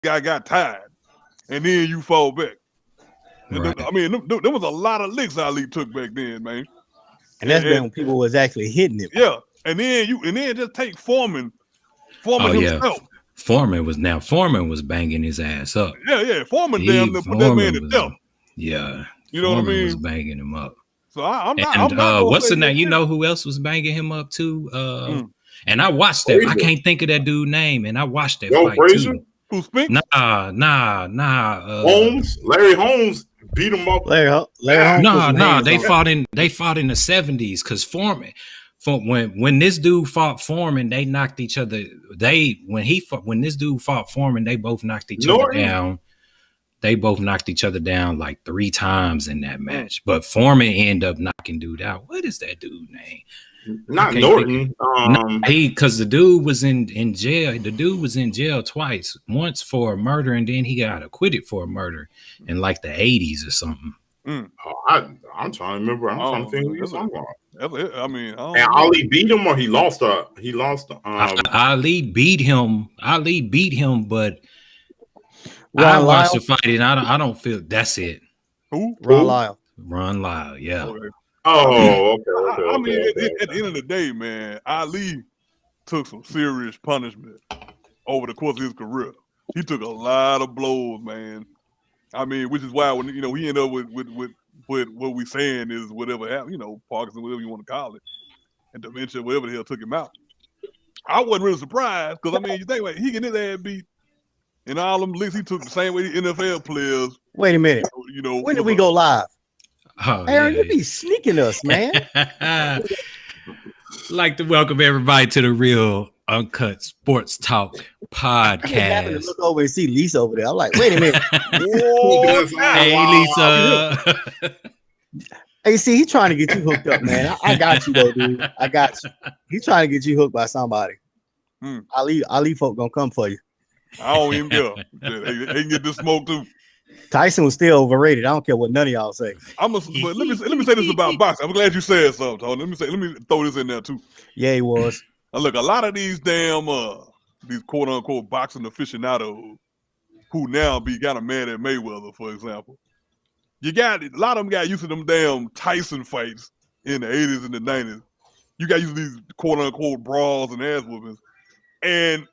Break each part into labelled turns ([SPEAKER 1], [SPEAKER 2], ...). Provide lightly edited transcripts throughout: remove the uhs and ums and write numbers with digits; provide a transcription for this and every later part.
[SPEAKER 1] guy got tired, and then you fall back.
[SPEAKER 2] Right.
[SPEAKER 1] I mean, there was a lot of licks Ali took back then, man.
[SPEAKER 3] And that's been when people was actually hitting him.
[SPEAKER 1] Yeah, and then just take Foreman himself.
[SPEAKER 2] Foreman was banging his ass up.
[SPEAKER 1] Yeah. Foreman damn near put that man to death.
[SPEAKER 2] Yeah.
[SPEAKER 1] You know what I mean?
[SPEAKER 2] Was banging him up.
[SPEAKER 1] So I'm not
[SPEAKER 2] what's the name? You know who else was banging him up too? And I watched that. I can't think of that dude's name, and I watched that fight too.
[SPEAKER 1] Who Spinks?
[SPEAKER 2] Nah.
[SPEAKER 4] Larry Holmes beat him up.
[SPEAKER 3] Larry Holmes.
[SPEAKER 2] They fought in the 70s because Foreman. When this dude fought Foreman, they knocked each other. When this dude fought Foreman, they both knocked each other down. They both knocked each other down like 3 times in that match. But Foreman ended up knocking dude out. What is that dude's name?
[SPEAKER 4] Not Norton.
[SPEAKER 2] Because the dude was in jail. The dude was in jail twice. Once for a murder, and then he got acquitted for a murder in like the 80s or something.
[SPEAKER 4] I'm trying to remember. I'm trying to think who you're talking about.
[SPEAKER 1] I mean,
[SPEAKER 4] and Ali beat him, or he lost.
[SPEAKER 2] Ali beat him. But
[SPEAKER 3] I
[SPEAKER 2] watched the fight, and I don't feel that's it.
[SPEAKER 1] Who?
[SPEAKER 2] Ron Lyle. Yeah.
[SPEAKER 4] Okay.
[SPEAKER 1] I mean, at the end of the day, man, Ali took some serious punishment over the course of his career. He took a lot of blows, man. I mean, which is why when he ended up with what we saying is whatever happened, Parkinson, whatever you want to call it, and dementia, whatever the hell took him out. I wasn't really surprised because I mean, you think he getting his ass beat, and all them licks he took the same way the NFL players.
[SPEAKER 3] Wait a minute. When did we go live?
[SPEAKER 2] Oh,
[SPEAKER 3] Aaron, you be sneaking us, man.
[SPEAKER 2] Like to welcome everybody to the Real Uncut Sports Talk podcast.
[SPEAKER 3] I look over and see Lisa over there. I'm like, wait a minute.
[SPEAKER 2] Hey, Lisa.
[SPEAKER 3] Hey, see, he's trying to get you hooked up, man. I got you, though, dude. I got you. He's trying to get you hooked by somebody. Ali folk gonna come for you.
[SPEAKER 1] I don't even care. They can get this smoke too.
[SPEAKER 3] Tyson was still overrated. I don't care what none of y'all say.
[SPEAKER 1] But let me say this about boxing. I'm glad you said something, Tony. Let me throw this in there too.
[SPEAKER 3] Yeah, he was.
[SPEAKER 1] Now look, a lot of these damn these quote unquote boxing aficionados who now be kind of mad at Mayweather, for example. A lot of them got used to them damn Tyson fights in the 80s and the 90s. You got used to these quote unquote brawls and ass whoopings. And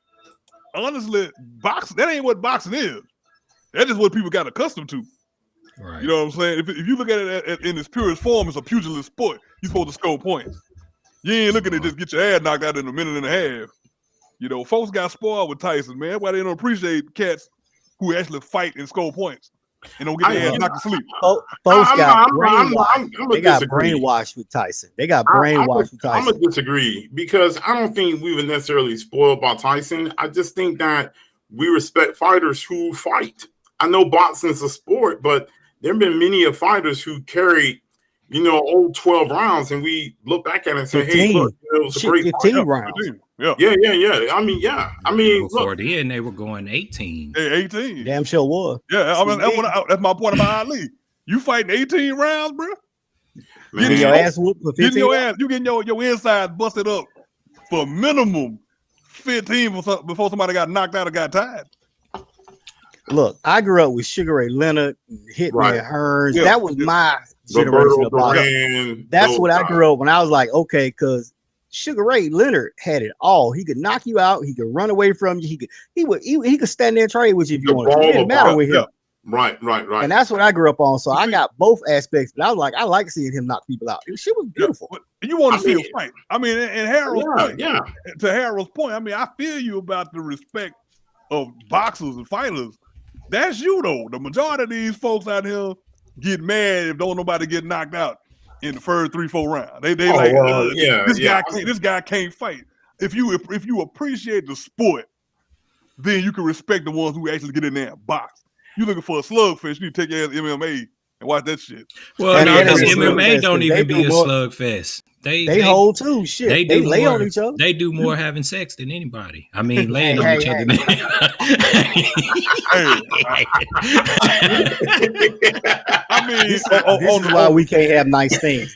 [SPEAKER 1] honestly, boxing, that ain't what boxing is. That's just what people got accustomed to.
[SPEAKER 2] Right.
[SPEAKER 1] You know what I'm saying? If you look at it in its purest form, it's a pugilist sport. You're supposed to score points. You ain't looking to just get your ass knocked out in a minute and a half. Folks got spoiled with Tyson, man. That's why they don't appreciate cats who actually fight and score points and don't get their ass knocked to sleep.
[SPEAKER 3] Folks got brainwashed with Tyson. They got brainwashed with Tyson.
[SPEAKER 4] I'm going to disagree because I don't think we were necessarily spoiled by Tyson. I just think that we respect fighters who fight. I know boxing's a sport, but there have been many fighters who carried, old 12 rounds, and we look back at it and say,
[SPEAKER 3] 15.
[SPEAKER 4] hey, look, it was a great
[SPEAKER 3] 15 rounds.
[SPEAKER 4] Yeah. I mean,
[SPEAKER 2] before then, they were going 18.
[SPEAKER 1] 18.
[SPEAKER 3] Damn sure was.
[SPEAKER 1] Yeah, that's my point about Ali. You fighting 18 rounds, bro?
[SPEAKER 3] Getting your ass whooped for 15
[SPEAKER 1] you getting your insides busted up for minimum 15 before somebody got knocked out or got tired.
[SPEAKER 3] Look, I grew up with Sugar Ray Leonard, Hitman Hearns. Yeah. That was my generation of boxing. That's what I grew up when I was like, okay, because Sugar Ray Leonard had it all. He could knock you out. He could run away from you. He could stand there and trade with you if you wanted. It didn't matter with him.
[SPEAKER 4] Right.
[SPEAKER 3] And that's what I grew up on. So I got both aspects. But I was like, I like seeing him knock people out. Shit was beautiful.
[SPEAKER 1] Yeah, you want to see a fight. I mean, and Harold's point. Yeah. To Harold's point, I mean, I feel you about the respect of boxers and fighters. That's you though. The majority of these folks out here get mad if don't nobody get knocked out in the first 3-4 rounds. This guy can't fight. If you appreciate the sport, then you can respect the ones who actually get in there and box. You looking for a slugfest, you take your ass MMA and watch that shit.
[SPEAKER 2] Well, no, because MMA don't even be a slugfest.
[SPEAKER 3] They hold too. Shit, they lay on each other.
[SPEAKER 2] They do more having sex than anybody. I mean, laying on each other.
[SPEAKER 3] I mean, this is why we can't have nice things.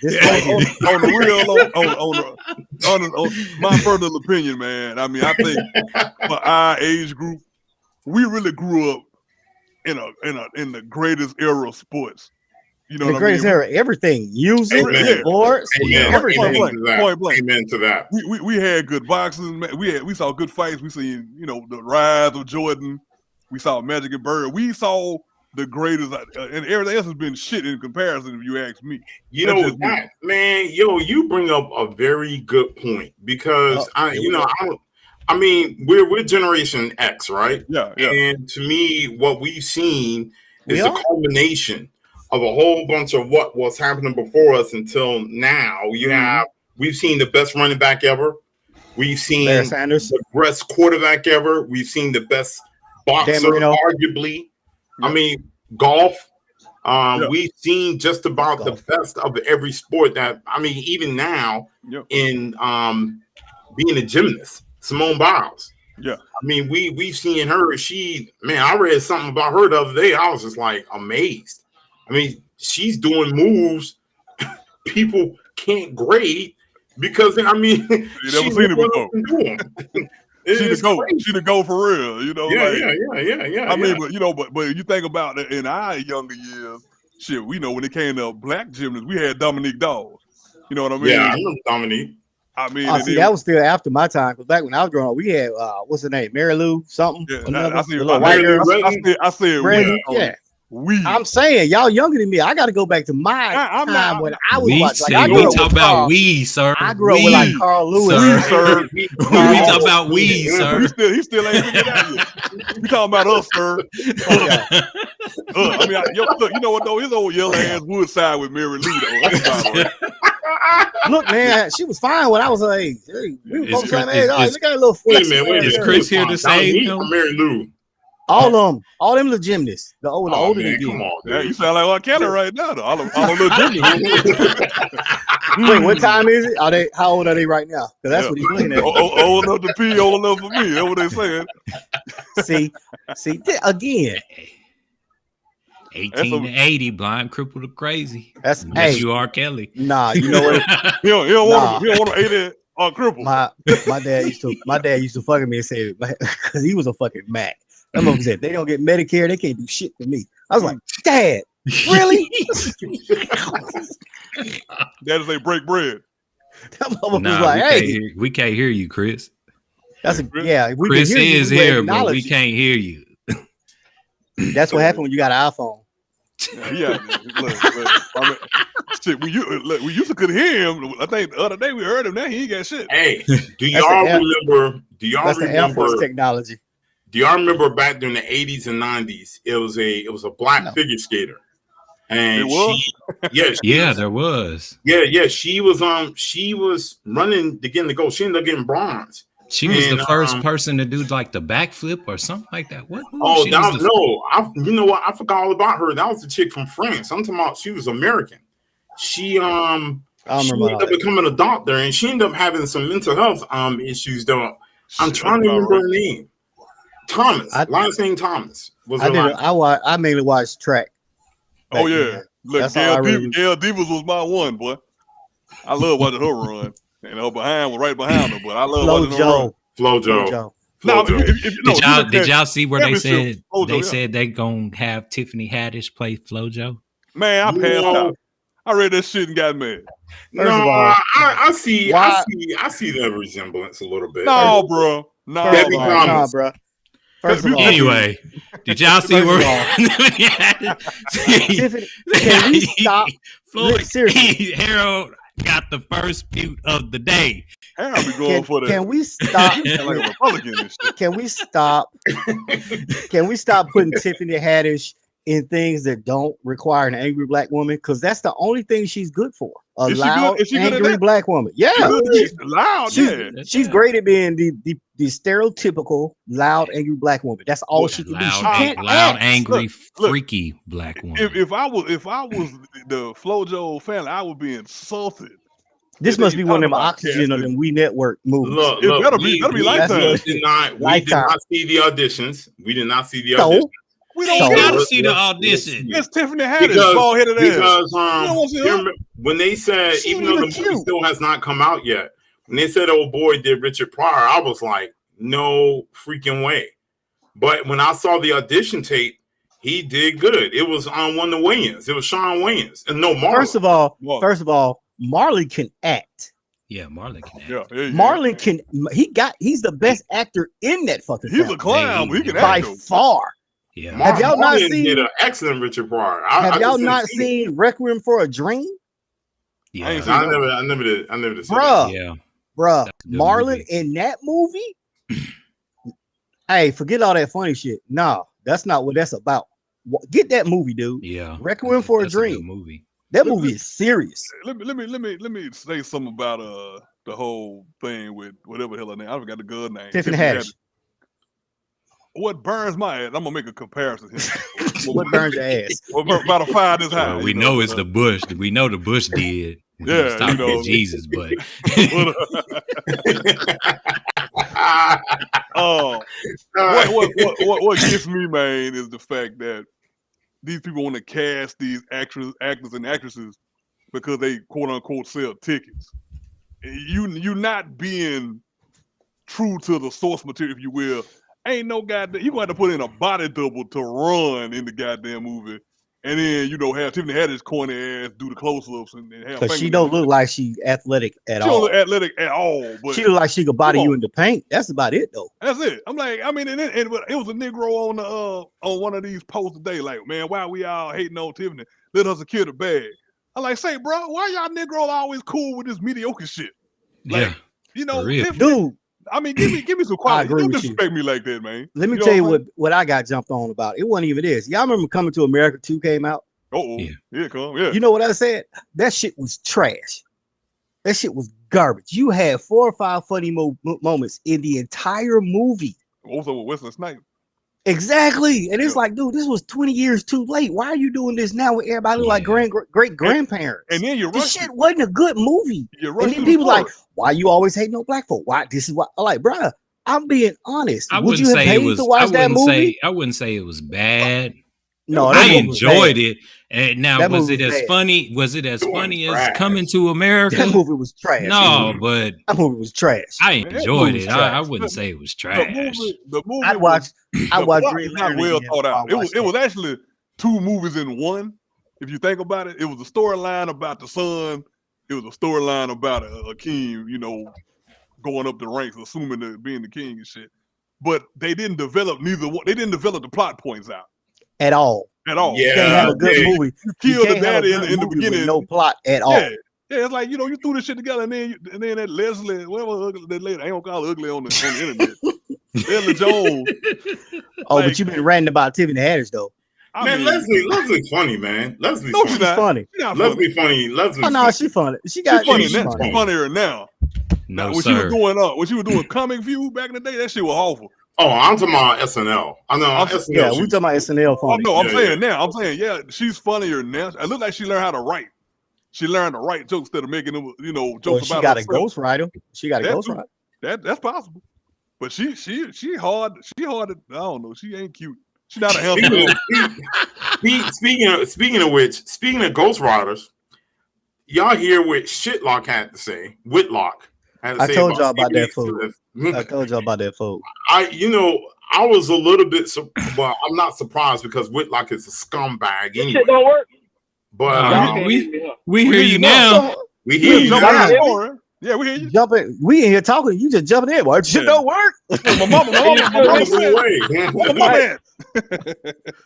[SPEAKER 1] On my personal opinion, man. I mean, I think for our age group, we really grew up in the greatest era of sports. You know,
[SPEAKER 3] the greatest era, everything, music, sports, everything.
[SPEAKER 1] Point blank.
[SPEAKER 4] Amen to that.
[SPEAKER 1] We had good boxing. We saw good fights. We seen the rise of Jordan. We saw Magic and Bird. We saw the greatest, and everything else has been shit in comparison. If you ask me,
[SPEAKER 4] man, you bring up a very good point because we're Generation X, right?
[SPEAKER 1] Yeah.
[SPEAKER 4] And to me, what we've seen is a culmination of a whole bunch of what was happening before us until now. We've seen the best running back ever. We've seen the best quarterback ever. We've seen the best boxer, arguably. I mean, golf. We've seen just about the best of every sport even now in being a gymnast, Simone Biles.
[SPEAKER 1] Yeah.
[SPEAKER 4] I mean, we've seen her. I read something about her the other day. I was just like amazed. I mean, she's doing moves people can't grade because you never seen it before.
[SPEAKER 1] She the go for real,
[SPEAKER 4] Yeah.
[SPEAKER 1] I mean, but you think about it in our younger years, shit, we know when it came to black gymnasts, we had Dominique Dawes. You know what I mean?
[SPEAKER 4] Yeah, I remember Dominique.
[SPEAKER 3] I mean, that was still after my time. Because back when I was growing up, we had what's her name, Mary Lou something.
[SPEAKER 1] Yeah, I said,
[SPEAKER 3] yeah. I'm saying y'all younger than me. I got to go back to my time when I was watching.
[SPEAKER 2] We talk about sir.
[SPEAKER 3] I grew up with like Carl Lewis,
[SPEAKER 1] sir.
[SPEAKER 2] We talk about sir.
[SPEAKER 1] He still ain't figured it out yet. We talking about us, sir. I mean, look, you know what though? His old yellow ass would side with Mary Lou though.
[SPEAKER 3] Look, man, she was fine when I was her age. Hey, we were both trying to look at a little flex.
[SPEAKER 4] Wait a minute.
[SPEAKER 2] Is Chris here to say
[SPEAKER 4] Mary Lou?
[SPEAKER 3] All them little gymnasts. The older than
[SPEAKER 4] come on,
[SPEAKER 1] yeah, you sound like R. Kelly right now. All them little gymnasts.
[SPEAKER 3] Wait, what time is it? How old are they right now? Because that's what he's looking at.
[SPEAKER 1] Old enough to pee, old enough for me. That's what they saying.
[SPEAKER 3] See, again.
[SPEAKER 2] 18 to 80, blind, crippled, or crazy.
[SPEAKER 3] That's
[SPEAKER 2] you R. Kelly.
[SPEAKER 3] Nah, you know what?
[SPEAKER 1] You don't want to 80 or crippled.
[SPEAKER 3] My dad used to fucking me and say because he was a fucking Mac. That mother said they don't get Medicare, they can't do shit for me. I was like, Dad, really?
[SPEAKER 1] Daddy say break bread.
[SPEAKER 3] That mother was like,
[SPEAKER 2] we can't hear you, Chris. Chris is here, but we can't hear you.
[SPEAKER 3] That's what happened when you got an iPhone.
[SPEAKER 1] Yeah. Look, we used to could hear him. I think the other day we heard him. Now he ain't got shit.
[SPEAKER 4] Hey, do y'all remember? That's the Air Force technology. Do y'all remember back during the 80s and 90s? It was a black figure skater, and
[SPEAKER 2] there was.
[SPEAKER 4] Yeah, she was running to get in the goal. She ended up getting bronze.
[SPEAKER 2] She was the first person to do like the backflip or something like that. What?
[SPEAKER 4] You know what? I forgot all about her. That was the chick from France. I'm talking about. She was American. She ended up becoming a doctor, and she ended up having some mental health issues. Though I'm trying to remember her name. Thomas. Last name Thomas.
[SPEAKER 3] I mainly watched track.
[SPEAKER 1] Oh yeah, look, Gail Divas was my one, boy. I love watching her run. And her behind was right behind her, but I love watching her run.
[SPEAKER 4] FloJo.
[SPEAKER 2] Did y'all see where they said said they gonna have Tiffany Haddish play FloJo?
[SPEAKER 1] Man, I passed out. I read that shit and got mad.
[SPEAKER 4] I see that resemblance a little bit.
[SPEAKER 1] No, bro.
[SPEAKER 3] Bro.
[SPEAKER 2] Anyway, did y'all see where
[SPEAKER 3] Tiffany, can we stop?
[SPEAKER 2] Seriously, Harold got the first feud of the day.
[SPEAKER 1] Harold be going for that.
[SPEAKER 3] Can we stop?
[SPEAKER 1] like a Republican and shit.
[SPEAKER 3] Can we stop? Can we stop putting Tiffany Haddish in things that don't require an angry black woman? Because that's the only thing she's good for. A loud, angry black woman. Yeah.
[SPEAKER 1] Loud,
[SPEAKER 3] she's great at being the stereotypical loud, angry black woman. That's all she can be. She can't
[SPEAKER 2] loud, angry, freaky black woman.
[SPEAKER 1] If I was the FloJo family, I would be insulted.
[SPEAKER 3] This must be one of them Oxygen or them We Network movies.
[SPEAKER 1] It better be Lifetime.
[SPEAKER 4] We did not see the auditions.
[SPEAKER 2] We don't gotta see the audition.
[SPEAKER 1] It's Tiffany Haddish, bald-headed ass.
[SPEAKER 4] Because when they said, even though the movie still has not come out yet, when they said old boy did Richard Pryor, I was like, no freaking way. But when I saw the audition tape, he did good. It was on one of the Wayans. It was Sean Wayans. And no, Marlon.
[SPEAKER 3] First of all, Marlon can act.
[SPEAKER 2] Yeah, Marlon can act.
[SPEAKER 1] Yeah.
[SPEAKER 3] Marlon can. He's the best actor in that fucking.
[SPEAKER 1] He's a clown. He can
[SPEAKER 3] by
[SPEAKER 1] act
[SPEAKER 3] far.
[SPEAKER 2] Yeah.
[SPEAKER 3] Have y'all not seen?
[SPEAKER 4] Did an excellent Richard Pryor.
[SPEAKER 3] Have y'all not seen Requiem for a Dream?
[SPEAKER 2] Yeah.
[SPEAKER 4] I never did.
[SPEAKER 3] Bruh.
[SPEAKER 2] Yeah.
[SPEAKER 3] Bruh. Marlon in that movie. Hey, forget all that funny shit. No, that's not what that's about. Get that movie, dude.
[SPEAKER 2] Yeah.
[SPEAKER 3] Requiem for a Dream.
[SPEAKER 2] Movie.
[SPEAKER 3] That movie is serious.
[SPEAKER 1] Let me say something about the whole thing with whatever the hell her name. I forgot the girl name.
[SPEAKER 3] Tiffany Haddish.
[SPEAKER 1] What burns my ass? I'm gonna make a comparison here.
[SPEAKER 3] What burns your ass?
[SPEAKER 1] About a fire this high.
[SPEAKER 2] We know it's the Bush. We know the Bush did.
[SPEAKER 1] Yeah,
[SPEAKER 2] you know Jesus, but
[SPEAKER 1] what gets me, man, is the fact that these people want to cast these actors and actresses because they quote unquote sell tickets. You not being true to the source material, if you will. Ain't no goddamn. You gonna have to put in a body double to run in the goddamn movie, and then have Tiffany Haddish corny ass do the close-ups and have.
[SPEAKER 3] Because she don't look like she athletic at all.
[SPEAKER 1] She don't look athletic at all. But
[SPEAKER 3] she look like she could body you in the paint. That's about it, though.
[SPEAKER 1] That's it. I'm like, I mean, it was a Negro on one of these posts today. Like, man, why we all hating on Tiffany? Let her secure the bag. I'm like, say, bro, why y'all Negro always cool with this mediocre shit? Like,
[SPEAKER 2] yeah,
[SPEAKER 1] Tiffany,
[SPEAKER 3] dude.
[SPEAKER 1] I mean, give me some quality. Don't disrespect me like that, man.
[SPEAKER 3] Let me tell you what I got jumped on about. It wasn't even this. Y'all remember Coming to America 2 came out?
[SPEAKER 1] Yeah, come. Yeah.
[SPEAKER 3] You know what I said? That shit was trash. That shit was garbage. You had 4 or 5 funny moments in the entire movie.
[SPEAKER 1] Also with Wesley Snipes.
[SPEAKER 3] Exactly. And it's like, dude, this was 20 years too late. Why are you doing this now with everybody like great grandparents?
[SPEAKER 1] And then
[SPEAKER 3] this shit wasn't a good movie. And then people like, why you always hate no black folk? Why? This is why. I'm like, bruh, I'm being honest. Would you have paid to watch that movie?
[SPEAKER 2] I wouldn't say it was bad.
[SPEAKER 3] No,
[SPEAKER 2] I enjoyed it. And now, was it as funny? Was it as funny as Coming to America?
[SPEAKER 3] That movie was trash.
[SPEAKER 2] No, but
[SPEAKER 3] that movie was trash.
[SPEAKER 2] I enjoyed it. I wouldn't say it was trash.
[SPEAKER 1] The movie
[SPEAKER 3] I watched Green
[SPEAKER 1] Lantern. Not well thought out. It was actually 2 movies in one. If you think about it, it was a storyline about the son. It was a storyline about a king, going up the ranks, assuming being the king and shit. But they didn't develop neither one. They didn't develop the plot points out
[SPEAKER 3] at all.
[SPEAKER 1] At all.
[SPEAKER 3] Yeah, you can't have a good movie.
[SPEAKER 1] You killed the daddy in the beginning.
[SPEAKER 3] With no plot at all.
[SPEAKER 1] Yeah, it's like you threw this shit together, and then that Leslie, whatever that lady, I ain't gonna call her ugly on the internet. Leslie Jones.
[SPEAKER 3] But you've been ranting about Tiffany Haddish though.
[SPEAKER 4] Leslie's funny, man. Leslie's
[SPEAKER 3] funny.
[SPEAKER 4] Leslie's funny.
[SPEAKER 3] Oh no, she's funny. She's funny.
[SPEAKER 1] She's funnier now.
[SPEAKER 2] No,
[SPEAKER 1] when she was doing Comic View back in the day, that shit was awful.
[SPEAKER 4] Oh, I'm talking about SNL. I know. SNL,
[SPEAKER 3] yeah, we talking about SNL funny.
[SPEAKER 1] Oh, no, I'm saying now. I'm saying, she's funnier now. It looked like she learned how to write. She learned to write jokes instead of making them, jokes about.
[SPEAKER 3] She got a ghostwriter. She got a ghostwriter.
[SPEAKER 1] That's possible. But she hard. She hard. I don't know. She ain't cute. She's not a healthy.
[SPEAKER 4] Speaking of which, speaking of ghostwriters, y'all hear what Shitlock had to say. Whitlock.
[SPEAKER 3] I told y'all about that food. I told y'all about that food.
[SPEAKER 4] I was a little bit, well, I'm not surprised because Whitlock is a scumbag anyway.
[SPEAKER 5] Shit don't work.
[SPEAKER 4] But
[SPEAKER 2] we hear you now.
[SPEAKER 4] We hear you now.
[SPEAKER 1] Yeah, we hear you.
[SPEAKER 3] Jumping. We in here talking. You just jumping in. Boy. Shit don't work.
[SPEAKER 1] My mama said.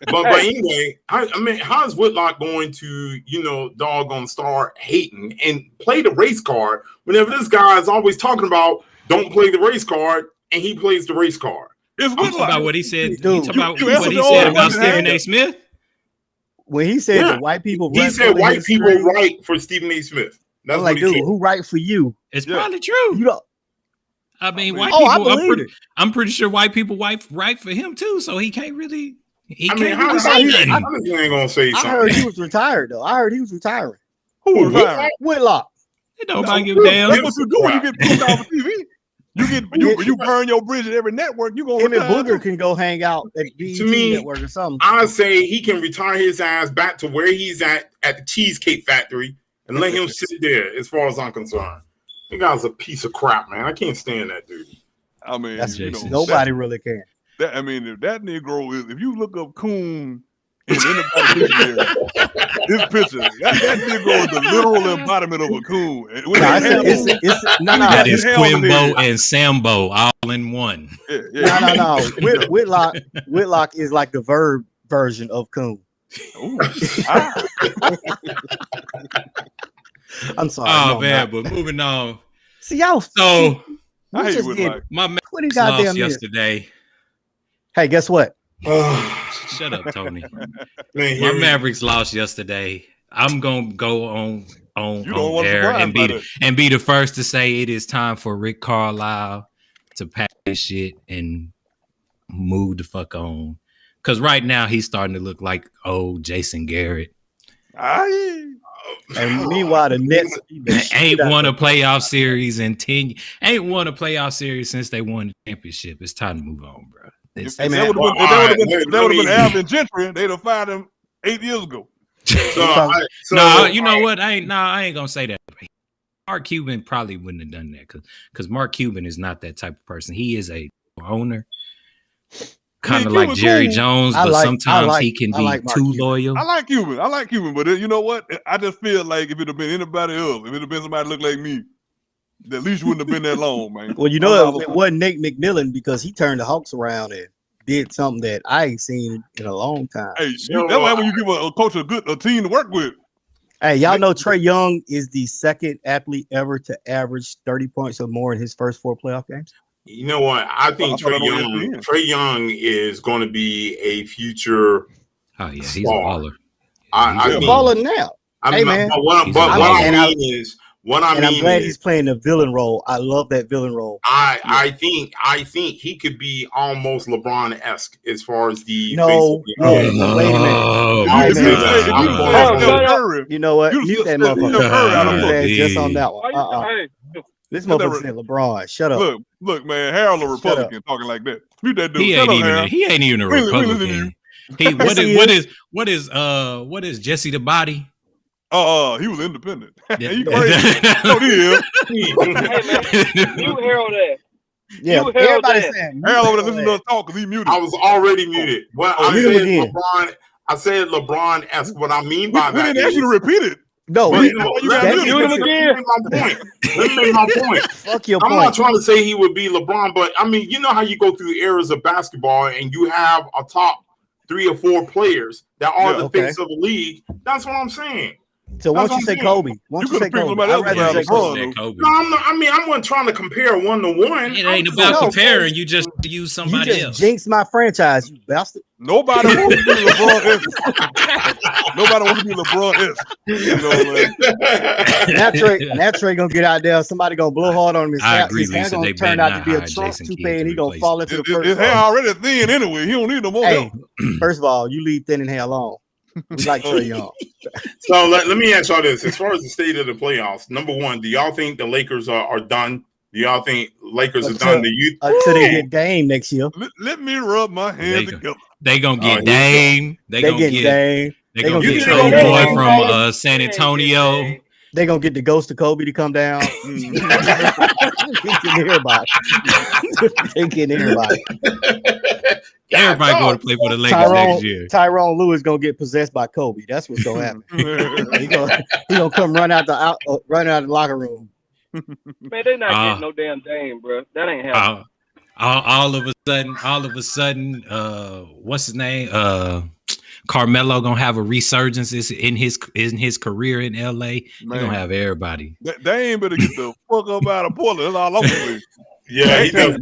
[SPEAKER 4] But anyway, I mean, how's Whitlock going to, doggone start hating and play the race card whenever this guy is always talking about don't play the race card and he plays the race card?
[SPEAKER 1] It's
[SPEAKER 2] Whitlock. About what he said.
[SPEAKER 3] Dude,
[SPEAKER 2] you talking about what he said about Stephen A. Smith?
[SPEAKER 3] When he said that white people,
[SPEAKER 4] he said white people write for Stephen A. Smith. That's
[SPEAKER 3] like, dude, who write for you?
[SPEAKER 2] It's probably true.
[SPEAKER 3] You know,
[SPEAKER 2] I mean, white people. I'm pretty sure white people write for him too. So he can't really. He can't really say nothing.
[SPEAKER 4] I ain't gonna say something.
[SPEAKER 3] I heard he was retired though. I heard he was retiring.
[SPEAKER 1] Who was retiring?
[SPEAKER 3] Whitlock.
[SPEAKER 2] Nobody give a damn.
[SPEAKER 1] That's what you do when you get put off TV. You burn your bridge at every network. You gonna
[SPEAKER 3] Emmett Booger can go hang out at BET Network or something.
[SPEAKER 4] I say he can retire his ass back to where he's at the Cheesecake Factory and let him sit there. As far as I'm concerned, that guy's a piece of crap, man. I can't stand that dude.
[SPEAKER 1] I mean,
[SPEAKER 3] nobody really can.
[SPEAKER 1] I mean, if that Negro is, if you look up coon in anybody's dictionary, this picture, that Negro is the literal embodiment of a coon.
[SPEAKER 2] That is Quimbo and Sambo all in one.
[SPEAKER 3] No. Whitlock is like the verb version of coon. I'm sorry.
[SPEAKER 2] Oh man, but moving on.
[SPEAKER 3] See y'all.
[SPEAKER 2] So
[SPEAKER 1] I hate Whitlock.
[SPEAKER 2] My Mavericks lost yesterday.
[SPEAKER 3] Hey, guess what?
[SPEAKER 2] Shut up, Tony. My Mavericks lost yesterday. I'm gonna go on air and be the first to say it is time for Rick Carlisle to pack this shit and move the fuck on. Because right now he's starting to look like old Jason Garrett.
[SPEAKER 3] And meanwhile, the Nets
[SPEAKER 2] ain't won a playoff series in 10 years. Ain't won a playoff series since they won the championship. It's time to move on, bro.
[SPEAKER 1] If that would have been Alvin Gentry, they'd have fired him 8 years ago.
[SPEAKER 2] You know what? I ain't gonna say that. Mark Cuban probably wouldn't have done that because Mark Cuban is not that type of person. He is a owner, kind of like Jerry Jones, but sometimes he can be too loyal.
[SPEAKER 1] I like Cuban, but you know what? I just feel like if it had been anybody else, if it had been somebody look like me, at least you wouldn't have been that long, man.
[SPEAKER 3] Well, you know, it wasn't Nate McMillan because he turned the Hawks around and did something that I ain't seen in a long time.
[SPEAKER 1] Hey, that's why when you give a coach a team to work with.
[SPEAKER 3] Hey, y'all know Trae Young is the second athlete ever to average 30 points or more in his first 4 playoff games.
[SPEAKER 4] You know what? I think Trae Young is going to be a future.
[SPEAKER 2] Oh yeah, he's a baller.
[SPEAKER 3] He's a baller now.
[SPEAKER 4] Hey man, I'm
[SPEAKER 3] glad he's playing the villain role. I love that villain role.
[SPEAKER 4] I think he could be almost LeBron-esque as far as the
[SPEAKER 3] wait a minute. You know what? Mute that motherfucker. Just on that one. This motherfucker said LeBron. Shut up.
[SPEAKER 1] Look, man. Harold a Republican talking like that. Mute that dude.
[SPEAKER 2] He ain't even a Republican. What is Jesse the Body?
[SPEAKER 1] He was independent. He crazy.
[SPEAKER 5] Hey man, you Harold that.
[SPEAKER 3] Yeah, everybody saying
[SPEAKER 1] Harold over there listening to us talk because he muted.
[SPEAKER 4] I was already muted. I said LeBron-esque. What I mean by that,
[SPEAKER 1] we didn't ask you to repeat it.
[SPEAKER 3] No,
[SPEAKER 4] let me make my point.
[SPEAKER 3] Fuck your point.
[SPEAKER 4] I'm not trying to say he would be LeBron, but I mean, you know how you go through eras of basketball and you have a top 3 or 4 players that are the face of the league. That's what I'm saying.
[SPEAKER 3] So why don't you say Kobe? Why don't you say Kobe? I'd rather say Kobe.
[SPEAKER 4] No, I wasn't trying to compare 1-to-1.
[SPEAKER 2] It ain't about comparing. You just use somebody else.
[SPEAKER 3] Jinx my franchise, you bastard.
[SPEAKER 1] Nobody wants to be LeBron. Nobody wants to be LeBron. You
[SPEAKER 3] know, man. Trey gonna get out there. Somebody gonna blow hard on him.
[SPEAKER 2] I agree.
[SPEAKER 3] His hair gonna turn out to be a Trump toupee, and he gonna fall into the first.
[SPEAKER 1] His hair already thin anyway. He don't need no more help.
[SPEAKER 3] First of all, you leave thin and hair alone. We like Trae Young.
[SPEAKER 4] So let me ask y'all this: as far as the state of the playoffs, number one, do y'all think the Lakers are done? Do y'all think Lakers are done?
[SPEAKER 3] Until they get Dame next year.
[SPEAKER 1] Let me rub my hands together.
[SPEAKER 2] They gonna get Dame. They gonna get
[SPEAKER 3] Dame.
[SPEAKER 2] They gonna get Trey Boy from San Antonio.
[SPEAKER 3] They gonna get the ghost of Kobe to come down. They getting everybody. They getting everybody.
[SPEAKER 2] Everybody going to play for the Lakers next year.
[SPEAKER 3] Tyrone Lewis gonna get possessed by Kobe. That's what's gonna happen. he gonna come run out the locker room.
[SPEAKER 5] Man, they not getting no damn Dame, bro. That ain't happening.
[SPEAKER 2] All of a sudden, what's his name? Carmelo gonna have a resurgence in his career in LA. He gonna have everybody.
[SPEAKER 1] They ain't better get the fuck up out of Portland. That's all I'm saying.
[SPEAKER 4] Yeah,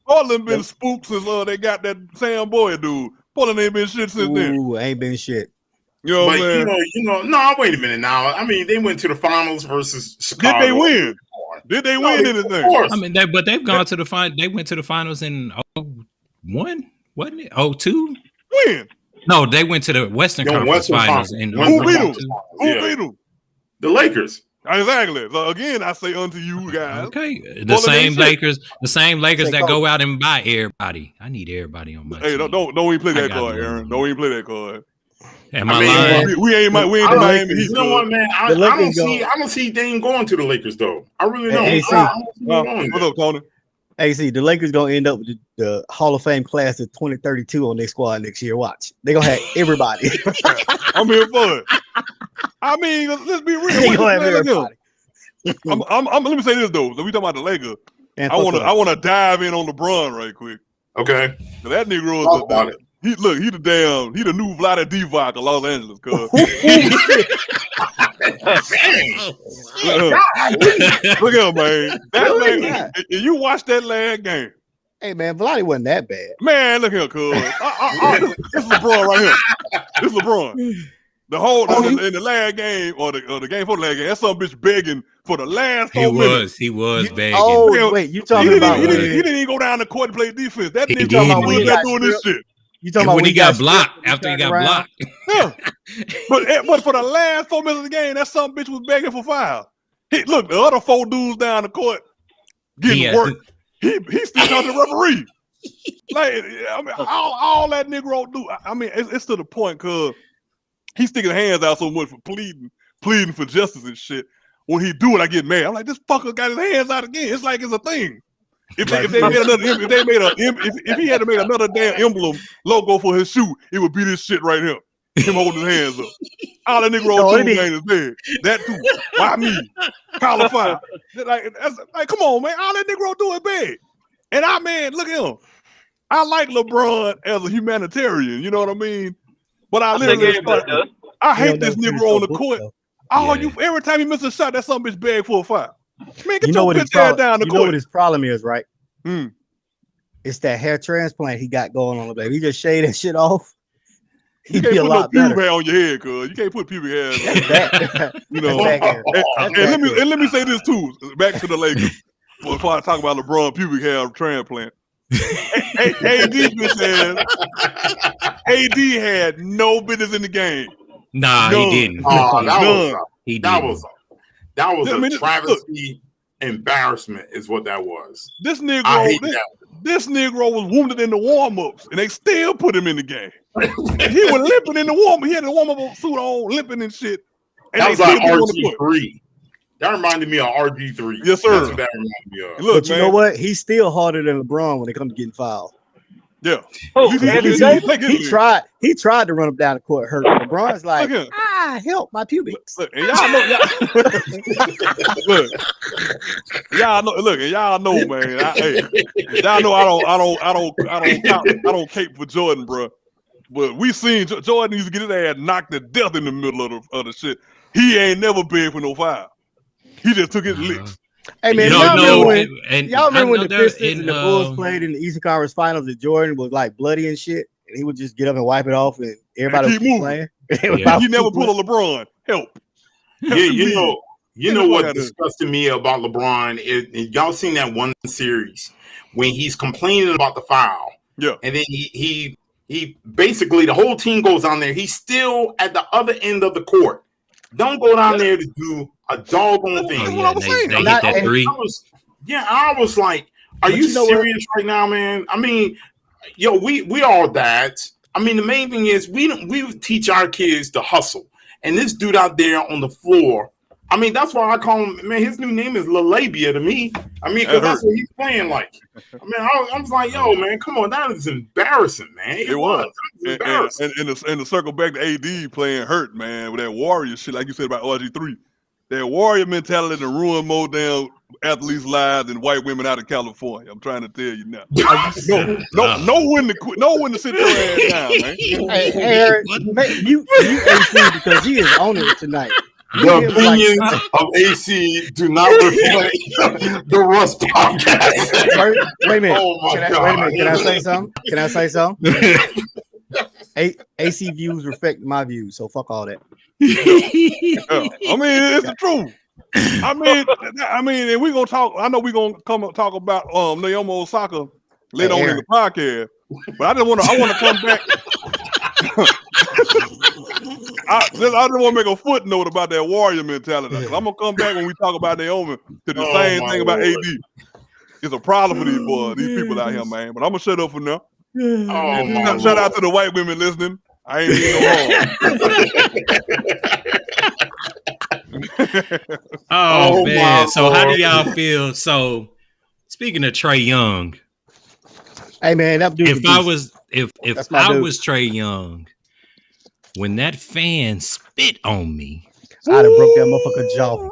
[SPEAKER 1] Portland been spooked since they got that Sam Boyd dude. Portland ain't been shit since then.
[SPEAKER 3] Ain't been shit.
[SPEAKER 1] You know what I'm
[SPEAKER 4] saying? No, wait a minute now. I mean, they went to the finals versus Chicago.
[SPEAKER 1] Did they win? Did they win anything?
[SPEAKER 4] Of course.
[SPEAKER 2] I mean, they've gone to the final. They went to the finals in 2001, wasn't it? 2002?
[SPEAKER 1] When?
[SPEAKER 2] No, they went to the Western Conference Finals.
[SPEAKER 1] Who beat them? Who beat them?
[SPEAKER 4] The Lakers.
[SPEAKER 1] Exactly. So again, I say unto you guys.
[SPEAKER 2] Okay. The same Lakers that go out and buy everybody. I need everybody on my team.
[SPEAKER 1] Hey, don't even play that card, Aaron. Don't even play that card.
[SPEAKER 2] Am I lying?
[SPEAKER 1] We ain't Miami Heat.
[SPEAKER 4] You know what, man? I don't see Dame going to the Lakers though. I really don't.
[SPEAKER 1] What's up, Tony?
[SPEAKER 3] Hey, see, the Lakers gonna end up with the Hall of Fame class of 2032 on their squad next year. Watch, they gonna have everybody.
[SPEAKER 1] I'm here for it. I mean, let's be real.
[SPEAKER 3] They gonna have everybody.
[SPEAKER 1] Let me say this though. So we talking about the Lakers. I want to dive in on LeBron right quick.
[SPEAKER 4] Okay.
[SPEAKER 1] That Negro is he the new Vlade Divac of Los Angeles, cuz. Look at him, man. That man, you watch that last game.
[SPEAKER 3] Hey man, Vlade wasn't that bad.
[SPEAKER 1] Man, look here, cuz. This is LeBron right here. This is LeBron. The whole in the last game or the game for the last game, that some bitch begging for the last 4 minutes.
[SPEAKER 2] He was begging.
[SPEAKER 3] Oh wait, you talking about
[SPEAKER 1] he didn't even go down the court to play defense. That nigga
[SPEAKER 3] talking about when he got
[SPEAKER 1] doing this shit.
[SPEAKER 3] You talking about
[SPEAKER 2] when he got blocked after he got blocked?
[SPEAKER 1] Yeah. But for the last 4 minutes of the game, that some bitch was begging for foul. Look, the other 4 dudes down the court getting work. He still talking to the referee. Like, I mean, all that Negro do. I mean, it's to the point because he's sticking hands out so much for pleading for justice and shit. When he do it, I get mad. I'm like, this fucker got his hands out again. It's like it's a thing. If he had to make another damn emblem logo for his shoe, it would be this shit right here. Him holding his hands up. All that Negro too ain't his bed. That too. Why me? Call a fire. Like, come on, man. All that Negro do is big. And look at him. I like LeBron as a humanitarian. You know what I mean? But I hate this Negro on the court. Every time he misses a shot, that some bitch beg for a foul. Man, get your bitch ass down the court.
[SPEAKER 3] You know what his problem is, right? It's that hair transplant he got going on, baby. He just shave that shit off.
[SPEAKER 1] He'd be a lot better. You can't put no pubic hair on your head, cuz. You can't put pubic hair. You know. And let me say this too. Back to the Lakers. Before I talk about LeBron pubic hair transplant. AD had no business in the game.
[SPEAKER 2] Nah, he didn't.
[SPEAKER 4] That was a travesty, embarrassment, is what that was.
[SPEAKER 1] This Negro was wounded in the warm-ups, and they still put him in the game. He was limping in the warm-up. He had the warm-up suit on, limping and shit. And
[SPEAKER 4] that was like RG3. That reminded me of RG3.
[SPEAKER 1] Yes, sir.
[SPEAKER 4] That's what that reminded me of.
[SPEAKER 3] Look, but you know what? He's still harder than LeBron when it comes to getting fouled.
[SPEAKER 1] Yeah.
[SPEAKER 3] He tried to run him down the court, hurt. LeBron's like, help my pubics.
[SPEAKER 1] Look, and y'all know, man. Y'all know I don't cape for Jordan, bro. But we seen Jordan used to get his ass knocked to death in the middle of the shit. He ain't never begged for no foul. He just took his licks.
[SPEAKER 3] Hey man, y'all remember when the Pistons and the Bulls played in the Eastern Conference Finals and Jordan was like bloody and shit, and he would just get up and wipe it off, and everybody was playing.
[SPEAKER 1] He never pulled a LeBron. Help.
[SPEAKER 4] You know what disgusted me about LeBron is y'all seen that one series when he's complaining about the foul.
[SPEAKER 1] Yeah.
[SPEAKER 4] And then he basically the whole team goes down there. He's still at the other end of the court. Don't go down there to do a doggone thing.
[SPEAKER 2] That's what I was saying.
[SPEAKER 4] I was like, are you serious right now, man? I mean, we all dads. I mean, the main thing is we teach our kids to hustle. And this dude out there on the floor, I mean, that's why I call him, man, his new name is La Labia to me. I mean, because that's what he's playing like. I mean, I was like, yo, man, come on, that is embarrassing, man. It was.
[SPEAKER 1] Embarrassing. And to circle back to AD playing hurt, man, with that warrior shit, like you said about RG3. That warrior mentality to ruin more damn athletes' lives than white women out of California. I'm trying to tell you now. Know when to sit your ass down, man.
[SPEAKER 3] Hey, Eric, you AC because he is on it tonight.
[SPEAKER 4] The opinions of AC do not reflect the Russ podcast.
[SPEAKER 3] Wait a minute. Oh my God. Wait a minute. Can I say something? AC views reflect my views, so fuck all that.
[SPEAKER 1] I mean, it's the truth. I mean, and we're gonna talk. I know we're gonna come and talk about Naomi Osaka later on in the podcast. But I want to come back. I just want to make a footnote about that warrior mentality. I'm gonna come back when we talk about Naomi to the same thing about AD. It's a problem for these boys, these people out here, man. But I'm gonna shut up for now. Shout out to the white women listening. I ain't mean no harm.
[SPEAKER 2] Man. So how do y'all feel? So Speaking of Trae Young,
[SPEAKER 3] hey man, that dude.
[SPEAKER 2] If I was Trae Young, when that fan spit on me,
[SPEAKER 3] I'd have broke that motherfucker jaw.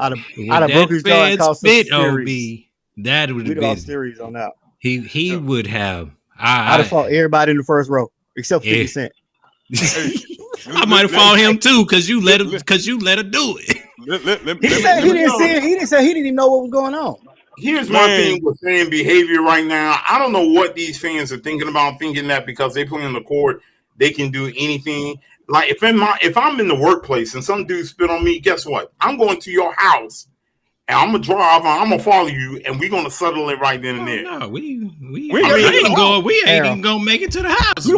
[SPEAKER 3] I'd have broke his jaw and cost spit on me.
[SPEAKER 2] That would have been
[SPEAKER 3] series on that.
[SPEAKER 2] He would have.
[SPEAKER 3] I'd have fought everybody in the first row except 50 Cent.
[SPEAKER 2] I might have fought him too because you let him do it.
[SPEAKER 3] He said he didn't see it. He didn't say he didn't even know what was going on.
[SPEAKER 4] Here's my thing with fan behavior right now. I don't know what these fans are thinking about, thinking that because they play on the court, they can do anything. Like if I'm in the workplace and some dude spit on me, guess what? I'm going to your house and I'm gonna drive. I'm gonna follow you, and we're gonna settle it right then and there.
[SPEAKER 2] No, we ain't even gonna make it to the house. We